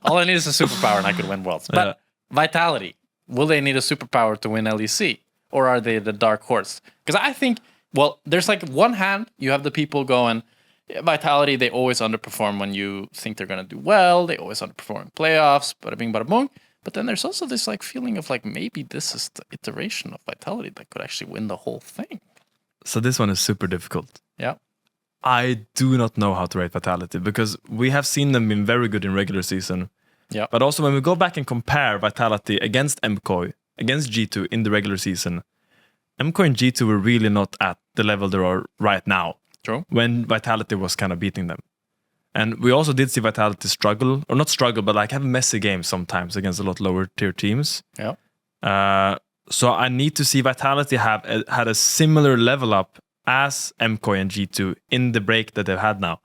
All I need is a superpower and I could win Worlds. But Vitality, will they need a superpower to win LEC? Or are they the dark horse? Because I think, well, there's like one hand, you have the people going, Vitality, they always underperform when you think they're going to do well. They always underperform in playoffs, bada bing, bada boom. But then there's also this like feeling of like, maybe this is the iteration of Vitality that could actually win the whole thing. So this one is super difficult. Yeah. I do not know how to rate Vitality, because we have seen them being very good in regular season. Yeah. But also when we go back and compare Vitality against MKOI, against G2 in the regular season, MKOI and G2 were really not at the level they are right now. True. When Vitality was kind of beating them. And we also did see Vitality struggle, or not struggle, but like have messy games sometimes against a lot lower tier teams. Yeah. So I need to see Vitality had a similar level up as MKOI and G2 in the break that they've had now.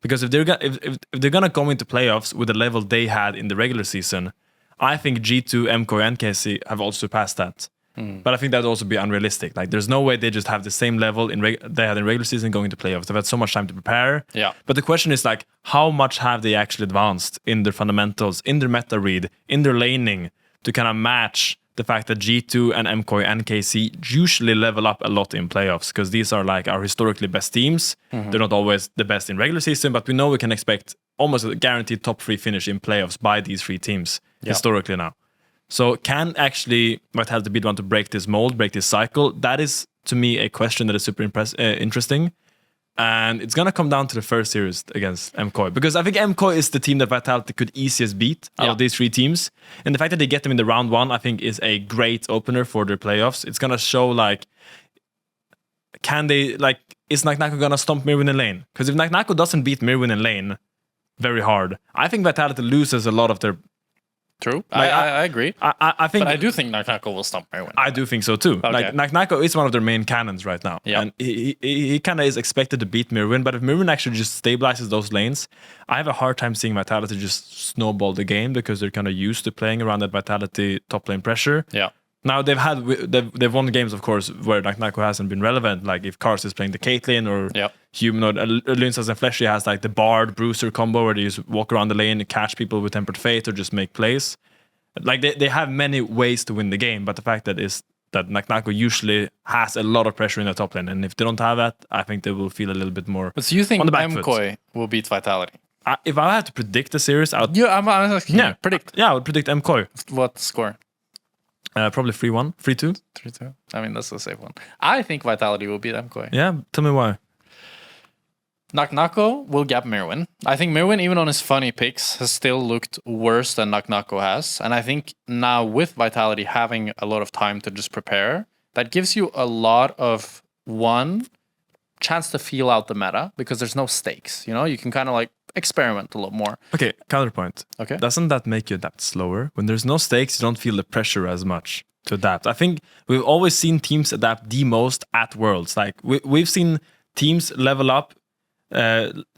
Because if they're gonna go into playoffs with the level they had in the regular season, I think G2, MKOI, and KC have also surpassed that. But I think that would also be unrealistic. Like, there's no way they just have the same level they had in regular season going into playoffs. They've had so much time to prepare. Yeah. But the question is, like, how much have they actually advanced in their fundamentals, in their meta read, in their laning to kind of match the fact that G2 and MKOI and KC usually level up a lot in playoffs, because these are like our historically best teams. They're not always the best in regular season, but we know we can expect almost a guaranteed top 3 finish in playoffs by these 3 teams historically now. So can actually Vitality be the one to break this mold, break this cycle? That is, to me, a question that is super interesting. And it's going to come down to the first series against MKOI. Because I think MKOI is the team that Vitality could easiest beat out of these 3 teams. And the fact that they get them in the round 1, I think, is a great opener for their playoffs. It's going to show, like, can they, like, is Naknako going to stomp Mirwin in lane? Because if Naknako doesn't beat Mirwin in lane very hard, I think Vitality loses a lot of their... True. Like, I agree. I think, but I do think Naknako will stomp Mirwin. I do think so too. Okay. Like, Naknako is one of their main cannons right now. Yeah. And he kind of is expected to beat Mirwin, but if Mirwin actually just stabilizes those lanes, I have a hard time seeing Vitality just snowball the game, because they're kind of used to playing around that Vitality top lane pressure. Yeah. Now they've won games, of course, where Naknako hasn't been relevant. Like if Kars is playing the Caitlyn, or Humanoid, Lynsas and Fleshy has like the Bard Bruiser combo where they just walk around the lane and catch people with Tempered Fate or just make plays. Like they have many ways to win the game, but the fact that Naknako usually has a lot of pressure in the top lane, and if they don't have that, I think they will feel a little bit more. But so you think on the back MKOI will beat Vitality? If I had to predict the series, I'm asking you. Predict. Yeah, I would predict MKOI. What score? Probably 3-1, 3-2. 3-2. I mean, that's a safe one. I think Vitality will beat MKOI. Yeah, tell me why. Naknako will gap Mirwin. I think Mirwin, even on his funny picks, has still looked worse than Naknako has. And I think now with Vitality having a lot of time to just prepare, that gives you a lot of, one, chance to feel out the meta, because there's no stakes. You know, you can kind of like experiment a lot more. Okay, counterpoint. Okay. Doesn't that make you adapt slower? When there's no stakes, you don't feel the pressure as much to adapt. I think we've always seen teams adapt the most at Worlds. Like we've seen teams level up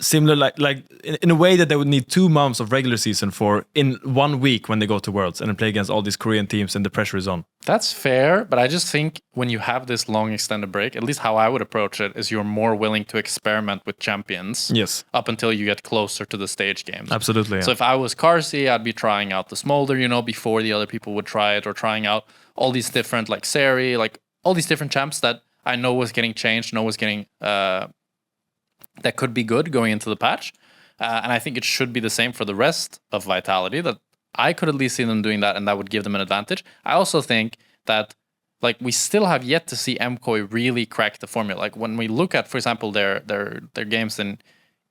similar, like in a way that they would need 2 months of regular season for in 1 week when they go to Worlds and then play against all these Korean teams and the pressure is on. That's fair, but I just think when you have this long extended break, at least how I would approach it is you're more willing to experiment with champions. Yes. Up until you get closer to the stage games. Absolutely. Yeah. So if I was Carsey, I'd be trying out the Smolder, you know, before the other people would try it, or trying out all these different, like Seri, like all these different champs that I know was getting changed, know was getting that could be good going into the patch. And I think it should be the same for the rest of Vitality, that I could at least see them doing that, and that would give them an advantage. I also think that, like, we still have yet to see MKOI really crack the formula. Like, when we look at, for example, their games in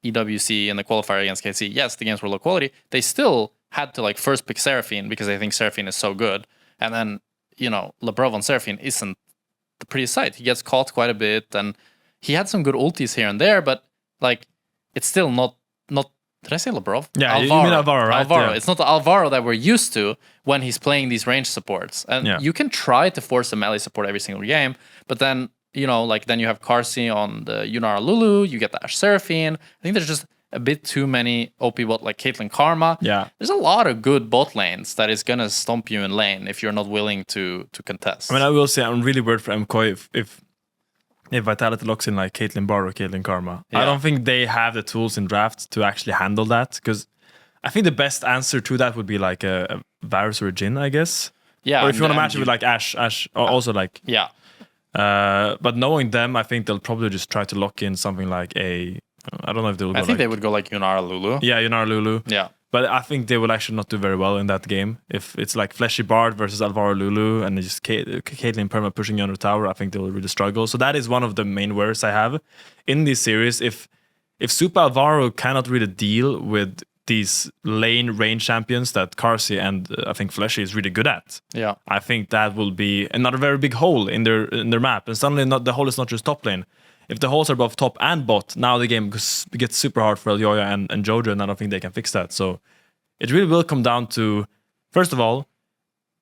EWC and the qualifier against KC, yes, the games were low quality. They still had to, like, first pick Seraphine because they think Seraphine is so good. And then, you know, Lebrov on Seraphine isn't the prettiest sight. He gets caught quite a bit, and he had some good ultis here and there, but, like, it's still not. Did I say Lebrov? Yeah, Alvaro. You mean Alvaro, right? Alvaro. Yeah. It's not the Alvaro that we're used to when he's playing these range supports. And you can try to force a melee support every single game, but then, you know, like, then you have Carsey on the Yunara Lulu, you get the Ashe Seraphine. I think there's just a bit too many OP bot, like Caitlyn Karma. Yeah. There's a lot of good bot lanes that is going to stomp you in lane if you're not willing to contest. I mean, I will say I'm really worried for MKOI if Vitality locks in like Caitlyn Bar or Caitlyn Karma. I don't think they have the tools in draft to actually handle that, because I think the best answer to that would be like a Varus or a Jhin, I guess. Yeah. Or if you want to match it with like Ashe also like... Yeah. But knowing them, I think they'll probably just try to lock in something like a... I don't know if they'll go. I think they would go like Yunara Lulu. Yeah, Yunara Lulu. Yeah. But I think they will actually not do very well in that game. If it's like Fleshy Bard versus Alvaro Lulu and just Caitlyn Perma pushing you under tower, I think they will really struggle. So that is one of the main worries I have in this series. If Super Alvaro cannot really deal with these lane range champions that Carsey and I think Fleshy is really good at, I think that will be another very big hole in their map. And suddenly the hole is not just top lane. if the holes are both top and bot, now the game gets super hard for Elyoya and Jojo, and I don't think they can fix that. So it really will come down to, first of all,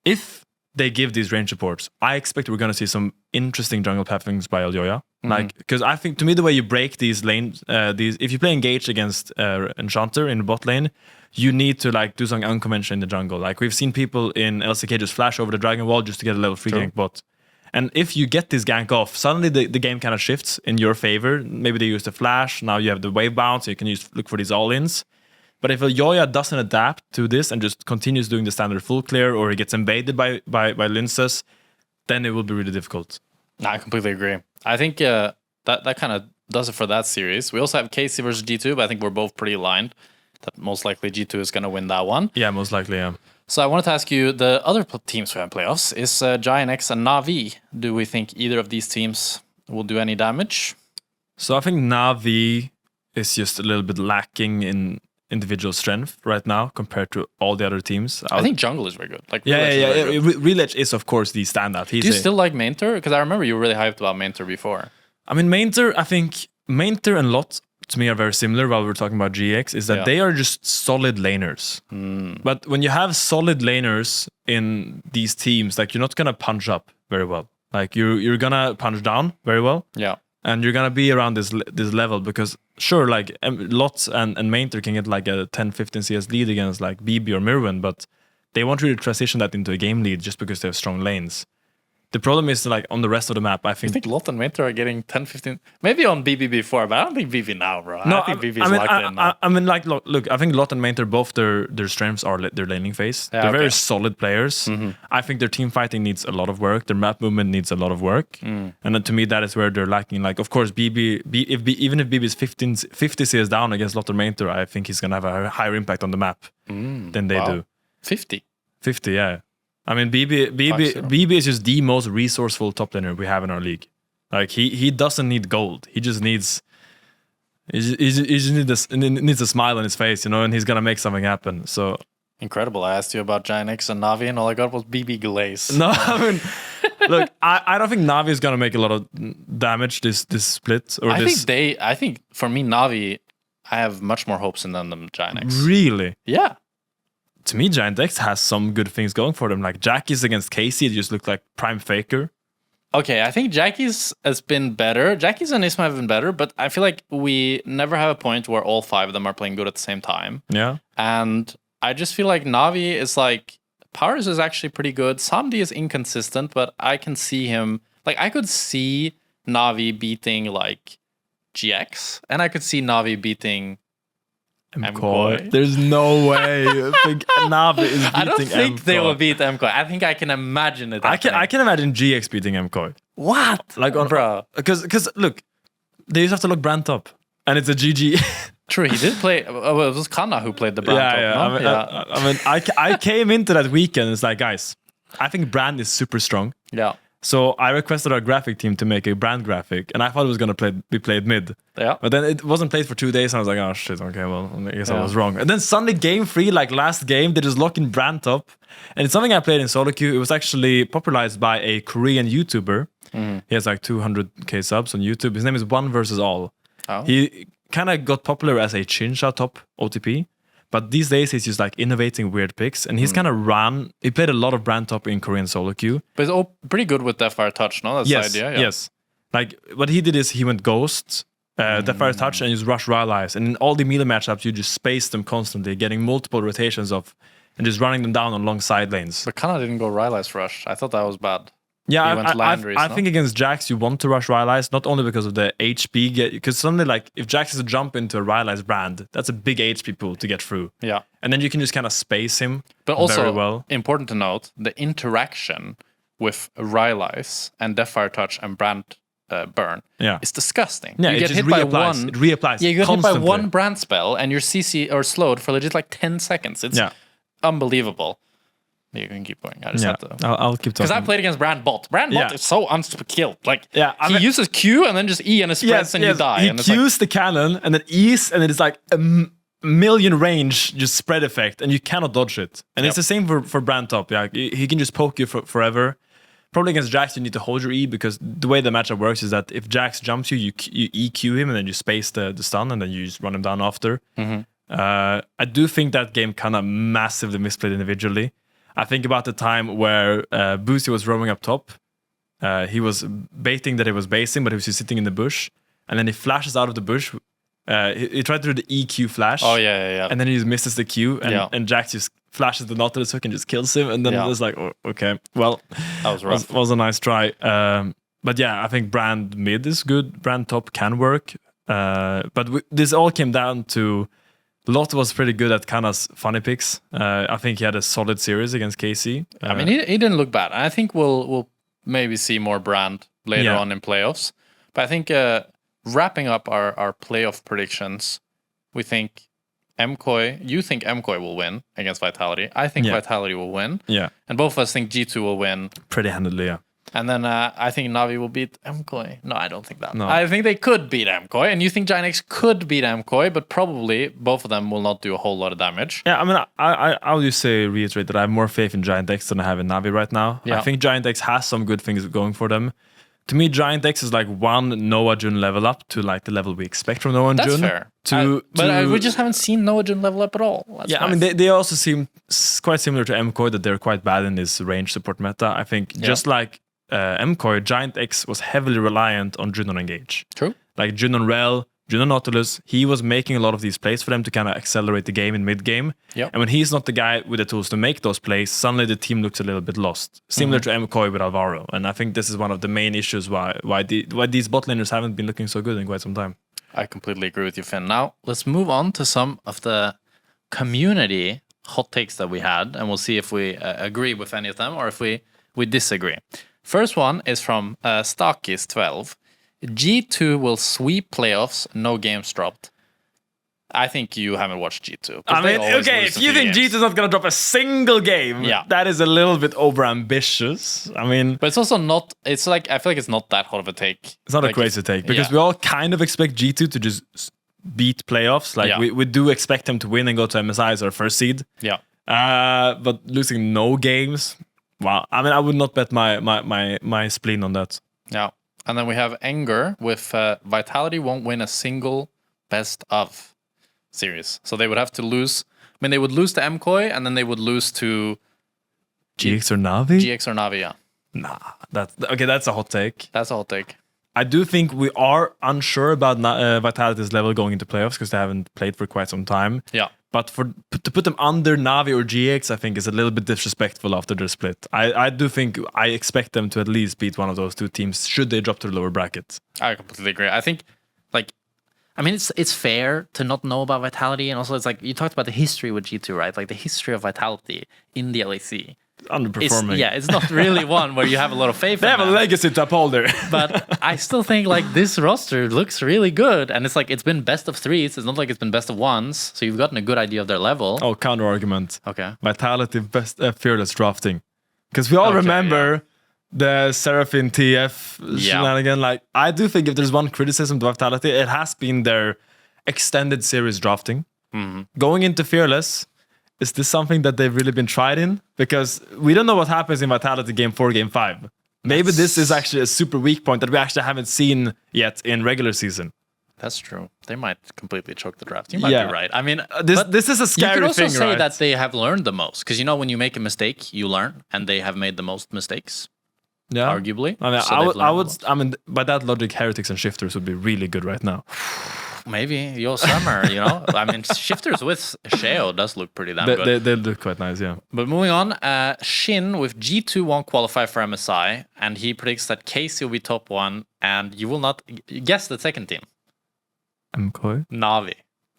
if they give these range supports, I expect we're going to see some interesting jungle pathings by Elyoya. Like, because I think, to me, the way you break these lanes, if you play engaged against Enchanter in the bot lane, you need to like do something unconventional in the jungle. Like, we've seen people in LCK just flash over the Dragon Wall just to get a level 3 gank bot. And if you get this gank off, suddenly the game kind of shifts in your favor. Maybe they use the flash, now you have the wave bounce, so you can look for these all-ins. But if Elyoya doesn't adapt to this and just continues doing the standard full clear, or he gets invaded by Linces, then it will be really difficult. I completely agree. I think that kind of does it for that series. We also have KC versus G2, but I think we're both pretty aligned that most likely G2 is going to win that one. Yeah, most likely, yeah. So I wanted to ask you, the other teams who have playoffs is GIANT and Na'Vi. Do we think either of these teams will do any damage? So I think Na'Vi is just a little bit lacking in individual strength right now compared to all the other teams. I think jungle is very good. Like Reledge is of course the standout. Do you still like Mainter? Because I remember you were really hyped about Mainter before. I mean, I think Mainter and Lot to me are very similar while we're talking about GX, is that they are just solid laners. But when you have solid laners in these teams, like, you're not gonna punch up very well. Like, you're gonna punch down very well. Yeah. And you're gonna be around this level, because sure, like, Lots and Mainter can get like a 10-15 CS lead against like BB or Mirwin, but they won't really transition that into a game lead just because they have strong lanes. The problem is, like, on the rest of the map, I think... You think Lot and Mainter are getting 10-15... Maybe on BB before, but I don't think BB now, bro. No, I think BB is locked in now. I mean, like, look, I think Lot and Mainter, both their strengths are their laning phase. Yeah, they're very solid players. I think their team fighting needs a lot of work. Their map movement needs a lot of work. And then, to me, that is where they're lacking. Like, of course, even if BB is 50 CS down against Lot and Mainter, I think he's going to have a higher impact on the map than they do. 50, yeah. I mean, BB is just the most resourceful top laner we have in our league. Like, he doesn't need gold. He just needs needs a smile on his face, you know, and he's gonna make something happen. So incredible. I asked you about GIANT and Na'Vi, and all I got was BB glaze. No, I mean, look, I don't think Na'Vi is gonna make a lot of damage this split. Or I think for me, Na'Vi, I have much more hopes in them than GIANT. Really? Yeah. To me, GIANT has some good things going for them. Like, Jackie's against KC, it just looked like prime faker. Okay, I think Jackie's has been better. Jackie's and Isma have been better, but I feel like we never have a point where all 5 of them are playing good at the same time. Yeah. And I just feel like Na'Vi is like... Powers is actually pretty good. Samdi is inconsistent, but I can see him... Like, I could see Na'Vi beating, like, GX, and I could see Na'Vi beating... MKOI. There's no way. I think Na'Vi is beating MKOI. I don't think they will beat MKOI. I think I can imagine it. I can imagine GX beating MKOI. What? Like, bro? Because look, they just have to look Brand top, and it's a GG. True, he did play. It was Kana who played the Brand top. No? I mean, I came into that weekend. It's like, guys, I think Brand is super strong. Yeah. So I requested our graphic team to make a Brand graphic, and I thought it was going to be played mid. Yeah. But then it wasn't played for 2 days, and I was like, oh shit, okay, well, I guess I was wrong. And then Sunday game 3, like last game, they just lock in Brand top. And it's something I played in solo queue. It was actually popularized by a Korean YouTuber. He has like 200k subs on YouTube. His name is One Versus All. Oh. He kind of got popular as a Chinsha top OTP. But these days, he's just like innovating weird picks. And he's kind of he played a lot of Brand top in Korean solo queue. But he's all pretty good with Deathfire Touch, no? That's the idea. Yeah. Yes. Like, what he did is he went Ghost, Deathfire Touch, and just rush Rylai's. And in all the melee matchups, you just space them constantly, getting multiple rotations of, and just running them down on long side lanes. But Kana didn't go Rylai's rush. I thought that was bad. Yeah, I think against Jax, you want to rush Rylai's, not only because of the HP, because suddenly, like, if Jax is to jump into a Rylai's Brand, that's a big HP pool to get through. Yeah. And then you can just kind of space him but also, very well. Important to note, the interaction with Rylai's and Deathfire Touch and Brand burn is disgusting. Yeah, you get hit by one. It reapplies. Yeah, you get constantly. hit by one Brand spell and your CC are slowed for legit like 10 seconds. It's unbelievable. You can keep going. I just have to. I'll keep talking. Because I played against Brand Bot. Brand Bot is so unskilled. Like, he mean, uses Q and then just E and it spreads and you die. He and Qs the cannon and then E's and it's like a million range just spread effect and you cannot dodge it. And it's the same for Brand Top. Yeah, he can just poke you forever. Probably against Jax, you need to hold your E because the way the matchup works is that if Jax jumps you EQ him and then you space the stun and then you just run him down after. I do think that game kind of massively misplayed individually. I think about the time where Boosie was roaming up top. He was baiting that he was basing, but he was just sitting in the bush. And then he flashes out of the bush. He tried to do the EQ flash. Oh, yeah. And then he just misses the Q. And Jax just flashes the Nautilus hook and just kills him. And then it was like, oh, okay, well, that was rough. Was a nice try. But yeah, I think Brand mid is good. Brand top can work. But this all came down to Lot was pretty good at Kana's funny picks. I think he had a solid series against KC. I mean, he didn't look bad. I think we'll maybe see more Brand later on in playoffs. But I think wrapping up our playoff predictions, we think you think MKOI will win against Vitality. I think Vitality will win. Yeah. And both of us think G2 will win. Pretty handedly, yeah. And then I think Navi will beat MKOI. No, I don't think that. No. I think they could beat MKOI. And you think GiantX could beat MKOI, but probably both of them will not do a whole lot of damage. Yeah, I mean, I would just reiterate that I have more faith in GiantX than I have in Navi right now. Yeah. I think GiantX has some good things going for them. To me, GiantX is like one Noah Jun level up to like the level we expect from Noah and Jun. That's fair. But we just haven't seen Noah Jun level up at all. That's I mean, they also seem quite similar to MKOI, that they're quite bad in this range support meta. I think just like MKOI, GiantX was heavily reliant on Jun on Engage. True. Like Jun on Rel, Jun on Nautilus, he was making a lot of these plays for them to kind of accelerate the game in mid-game. Yep. And when he's not the guy with the tools to make those plays, suddenly the team looks a little bit lost. Similar to MKOI with Alvaro. And I think this is one of the main issues why these bot laners haven't been looking so good in quite some time. I completely agree with you, Finn. Now, let's move on to some of the community hot takes that we had, and we'll see if we agree with any of them or if we disagree. First one is from Stakis12. G2 will sweep playoffs, no games dropped. I think you haven't watched G2. I mean, okay, if you think G2 is not going to drop a single game, that is a little bit over-ambitious. I mean... But it's also not... It's like, I feel like it's not that hot of a take. It's not a crazy take, because we all kind of expect G2 to just beat playoffs. Like, we do expect them to win and go to MSI as our first seed. Yeah. But losing no games... Wow. I mean, I would not bet my spleen on that. Yeah. And then we have Enger with Vitality won't win a single best of series. So they would have to lose. I mean, they would lose to MKOI and then they would lose to GX or Navi? GX or Navi, yeah. Nah, that's a hot take. That's a hot take. I do think we are unsure about Vitality's level going into playoffs because they haven't played for quite some time. Yeah. But to put them under Navi or GX, I think is a little bit disrespectful after their split. I do think I expect them to at least beat one of those two teams should they drop to the lower bracket. I completely agree. I think, it's fair to not know about Vitality, and also it's like you talked about the history with G2, right? Like the history of Vitality in the LEC. Underperforming. It's not really one where you have a lot of faith they have a legacy to uphold there. But I still think like this roster looks really good, and it's like it's been best of threes. It's not like it's been best of ones, so you've gotten a good idea of their level. Oh, counter argument. Okay. Vitality best fearless drafting, because we all remember the Seraphine TF shenanigan. Like, I do think if there's one criticism to Vitality, it has been their extended series drafting. Going into fearless. Is this something that they've really been tried in? Because we don't know what happens in Vitality Game 4, Game 5. Maybe this is actually a super weak point that we actually haven't seen yet in regular season. That's true. They might completely choke the draft. You might be right. I mean, this is a scary thing, right? You could also say that they have learned the most. Because, when you make a mistake, you learn. And they have made the most mistakes. Yeah. Arguably. I mean, by that logic, Heretics and Shifters would be really good right now. Maybe your summer, I mean, Shifters with Sheo does look pretty damn good. They look quite nice, yeah. But moving on, Shin with G2 won't qualify for MSI, and he predicts that Casey will be top 1, and you will not guess the second team. MKOI?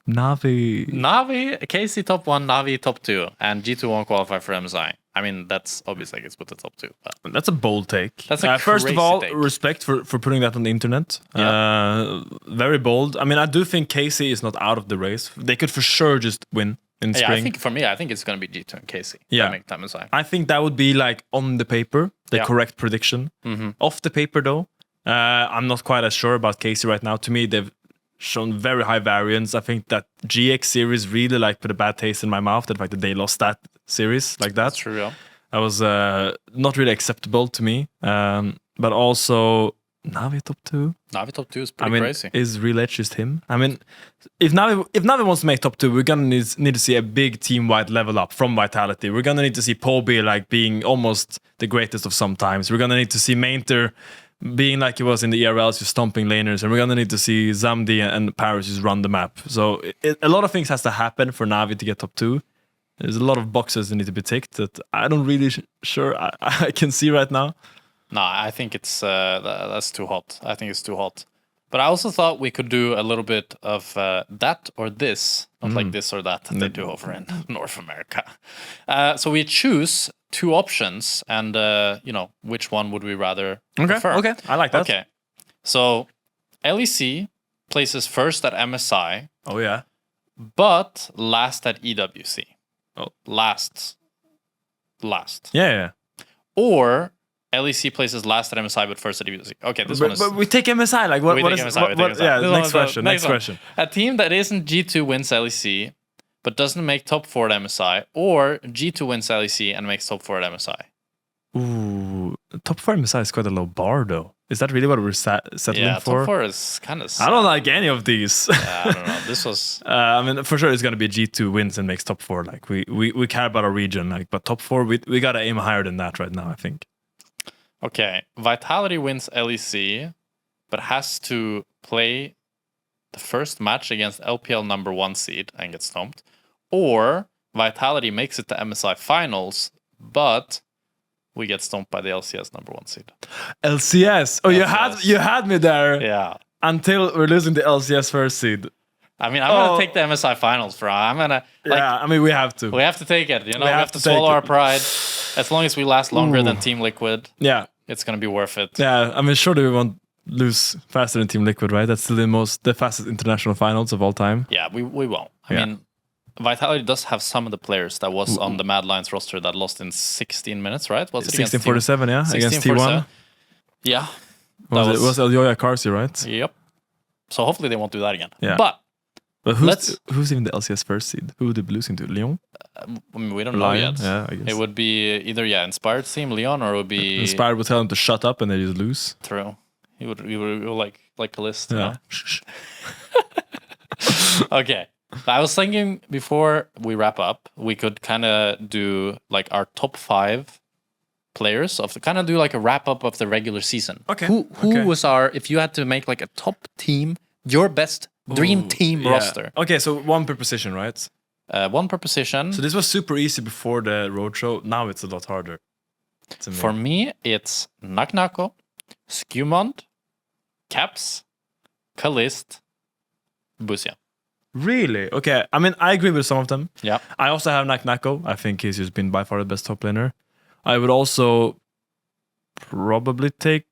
Navi, Casey top 1, Navi top 2, and G2 won't qualify for MSI. I mean, that's obviously it's put the top 2. But that's a bold take. That's a first of all, take. Respect for putting that on the internet. Yeah. Very bold. I mean, I do think Casey is not out of the race. They could for sure just win in spring. I think for me, I think it's going to be G2 and Casey. Yeah. Make time aside. I think that would be like on the paper, the correct prediction. Off the paper though, I'm not quite as sure about Casey right now. To me, they've shown very high variance. I think that GX series really put a bad taste in my mouth. The fact that they lost that series like that. That's true, yeah. That was not really acceptable to me. But also, Navi top 2? Navi top 2 is pretty crazy. Is Real Edge just him? I mean, if Navi wants to make top 2, we're going to need to see a big team-wide level up from Vitality. We're going to need to see Poby like being almost the greatest of sometimes. We're going to need to see Mainter being like he was in the ERLs, just stomping laners. And we're going to need to see Zamdi and Paris just run the map. So a lot of things has to happen for Navi to get top 2. There's a lot of boxes that need to be ticked that I don't really sure I can see right now. No, I think it's that's too hot. I think it's too hot. But I also thought we could do a little bit of that or this, not like this or that they do over in North America. So we choose 2 options, and which one would we rather prefer? Okay, I like that. Okay, so LEC places first at MSI. Oh yeah, but last at EWC. Oh, last. Yeah. Or LEC places last at MSI but first at EWC. Okay, this one is... But we take MSI. Like what is MSI. Yeah, next question. A team that isn't G2 wins LEC but doesn't make top 4 at MSI, or G2 wins LEC and makes top 4 at MSI. Ooh, top 4 MSI is quite a low bar though. Is that really what we're settling for? Yeah, top 4 is kind of... I don't like any of these. Yeah, I don't know. This was... I mean, for sure it's going to be G2 wins and makes top 4. Like we care about our region, like, but top 4 we got to aim higher than that right now, I think. Okay, Vitality wins LEC, but has to play the first match against LPL number 1 seed and get stomped. Or Vitality makes it to MSI finals, but we get stomped by the LCS number 1 seed. LCS? Oh, LCS. You had me there. Yeah. Until we're losing the LCS first seed. I mean, I'm going to take the MSI finals, bro. I'm going to... yeah, I mean, we have to. We have to take it, We have to swallow our pride. As long as we last longer than Team Liquid. Yeah. It's going to be worth it. Yeah, I mean, surely we won't lose faster than Team Liquid, right? That's still the fastest international finals of all time. Yeah, we won't. I mean, Vitality does have some of the players that was on the Mad Lions roster that lost in 16 minutes, right? Was it 16:47, yeah, against T1. Yeah. Was it Elyoya Karsi, right? Yep. So hopefully they won't do that again. Yeah. But who's even the LCS first seed? Who would they be losing to? Lyon? I mean, we don't know yet. Yeah, I guess. It would be either Inspired team, Lyon, or it would be... Inspired would tell them to shut up and they just lose. True. He would like a list. Yeah. Okay. I was thinking before we wrap up, we could kind of do like our top 5 players kind of do like a wrap up of the regular season. Okay. Who was if you had to make like a top team, your best dream team roster? Okay, so 1 per position, right? 1 per position. So this was super easy before the roadshow. Now it's a lot harder. For me, it's Naknako, Skumond, Caps, Kalist, Busia. Really? Okay. I mean, I agree with some of them. Yeah. I also have Naknako. I think he's just been by far the best top laner. I would also probably take...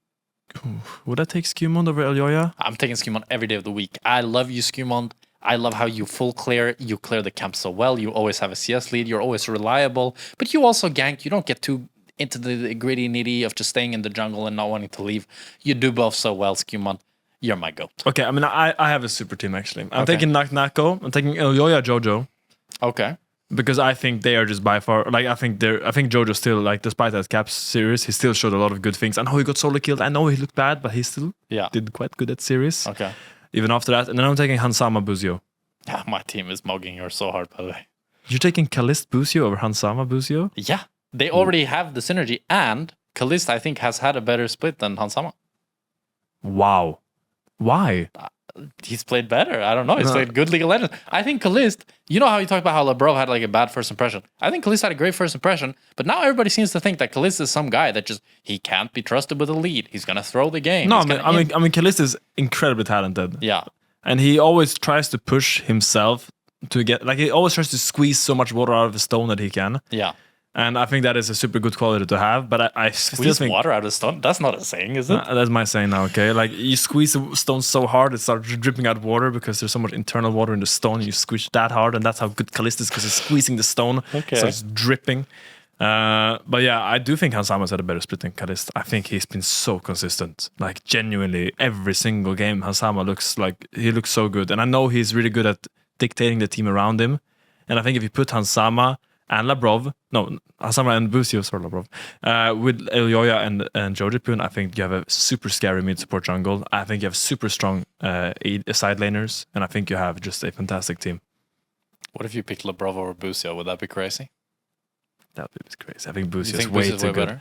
Would I take Skumond over Elyoya? I'm taking Skumond every day of the week. I love you, Skumond. I love how you full clear. You clear the camp so well. You always have a CS lead. You're always reliable. But you also gank. You don't get too into the gritty nitty of just staying in the jungle and not wanting to leave. You do both so well, Skumond. You're my goat. Okay, I mean, I have a super team, actually. I'm taking Naknako. I'm taking Elyoya Jojo. Okay. Because I think they are just by far... Like, I think Jojo still, like, despite that Caps series, he still showed a lot of good things. I know he got solo killed. I know he looked bad, but he still did quite good at series. Okay. Even after that. And then I'm taking Hansama Buzio. Yeah, my team is mugging her so hard, by the way. You're taking Kalist Buzio over Hansama Buzio? Yeah. They already have the synergy, and Kalist, I think, has had a better split than Hansama. Wow. Why? He's played better. I don't know. He's played good League of Legends. I think Kalist, you know how you talk about how LeBro had like a bad first impression? I think Kalist had a great first impression, but now everybody seems to think that Kalist is some guy that he can't be trusted with a lead. He's going to throw the game. No, I mean, Kalist is incredibly talented. Yeah. And he always tries to push himself to get, like, he always tries to squeeze so much water out of the stone that he can. Yeah. And I think that is a super good quality to have, but I still think... water out of the stone? That's not a saying, is it? That's my saying now, okay? Like, you squeeze the stone so hard, it starts dripping out water because there's so much internal water in the stone. You squish that hard, and that's how good Kalist is, because he's squeezing the stone, so it's dripping. But yeah, I do think Hansama's had a better split than Kalist. I think he's been so consistent. Like, genuinely, every single game, Hansama looks so good. And I know he's really good at dictating the team around him. And I think if you put Hansama and Labrov, Hansama and Busio, sorry, Labrov, with Elyoya and Jojipun, I think you have a super scary mid support jungle. I think you have super strong side laners, and I think you have just a fantastic team. What if you picked Labrov over Busio? Would that be crazy? That would be crazy. I think Busio is way too good. Better?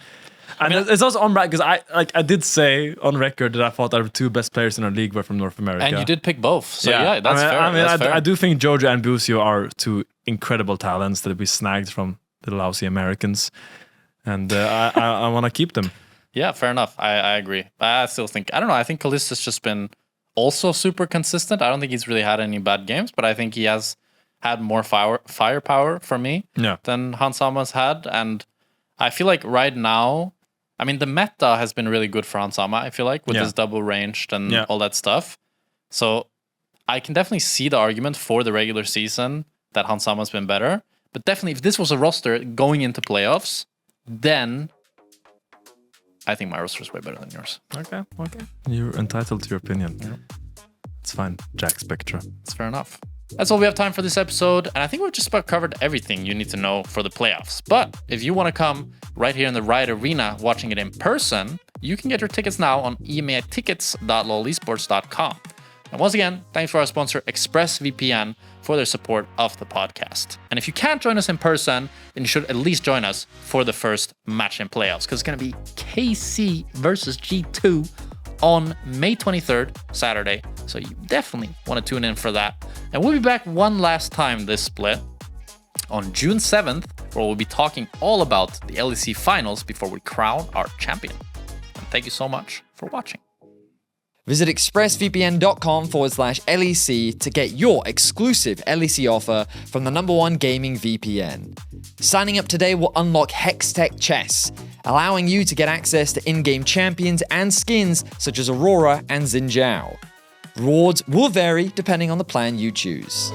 And it's also on record, because I did say on record that I thought our two best players in our league were from North America. And you did pick both. So yeah, that's fair. I do think Jojo and Busio are two incredible talents that we snagged from the lousy Americans. And I want to keep them. Yeah, fair enough. I agree. I still think, I don't know, I think Callista's just been also super consistent. I don't think he's really had any bad games, but I think he has had more firepower for me than Hansama's had. And I feel like right now, I mean, the meta has been really good for Hansama, I feel like, with his double ranged and all that stuff. So I can definitely see the argument for the regular season that Hansama's been better. But definitely, if this was a roster going into playoffs, then I think my roster is way better than yours. Okay. You're entitled to your opinion. Yeah. It's fine, Jackspektra. It's fair enough. That's all we have time for this episode, and I think we've just about covered everything you need to know for the playoffs. But if you want to come right here in the Riot Arena watching it in person, you can get your tickets now on ematickets.lolesports.com. And once again, thanks for our sponsor ExpressVPN for their support of the podcast. And if you can't join us in person, then you should at least join us for the first match in playoffs, because it's going to be KC versus G2 on May 23rd, Saturday. So you definitely want to tune in for that. And we'll be back one last time this split on June 7th, where we'll be talking all about the LEC finals before we crown our champion. And thank you so much for watching. Visit expressvpn.com/LEC to get your exclusive LEC offer from the #1 gaming VPN. Signing up today will unlock Hextech Chess, allowing you to get access to in-game champions and skins such as Aurora and Xin Zhao. Rewards will vary depending on the plan you choose.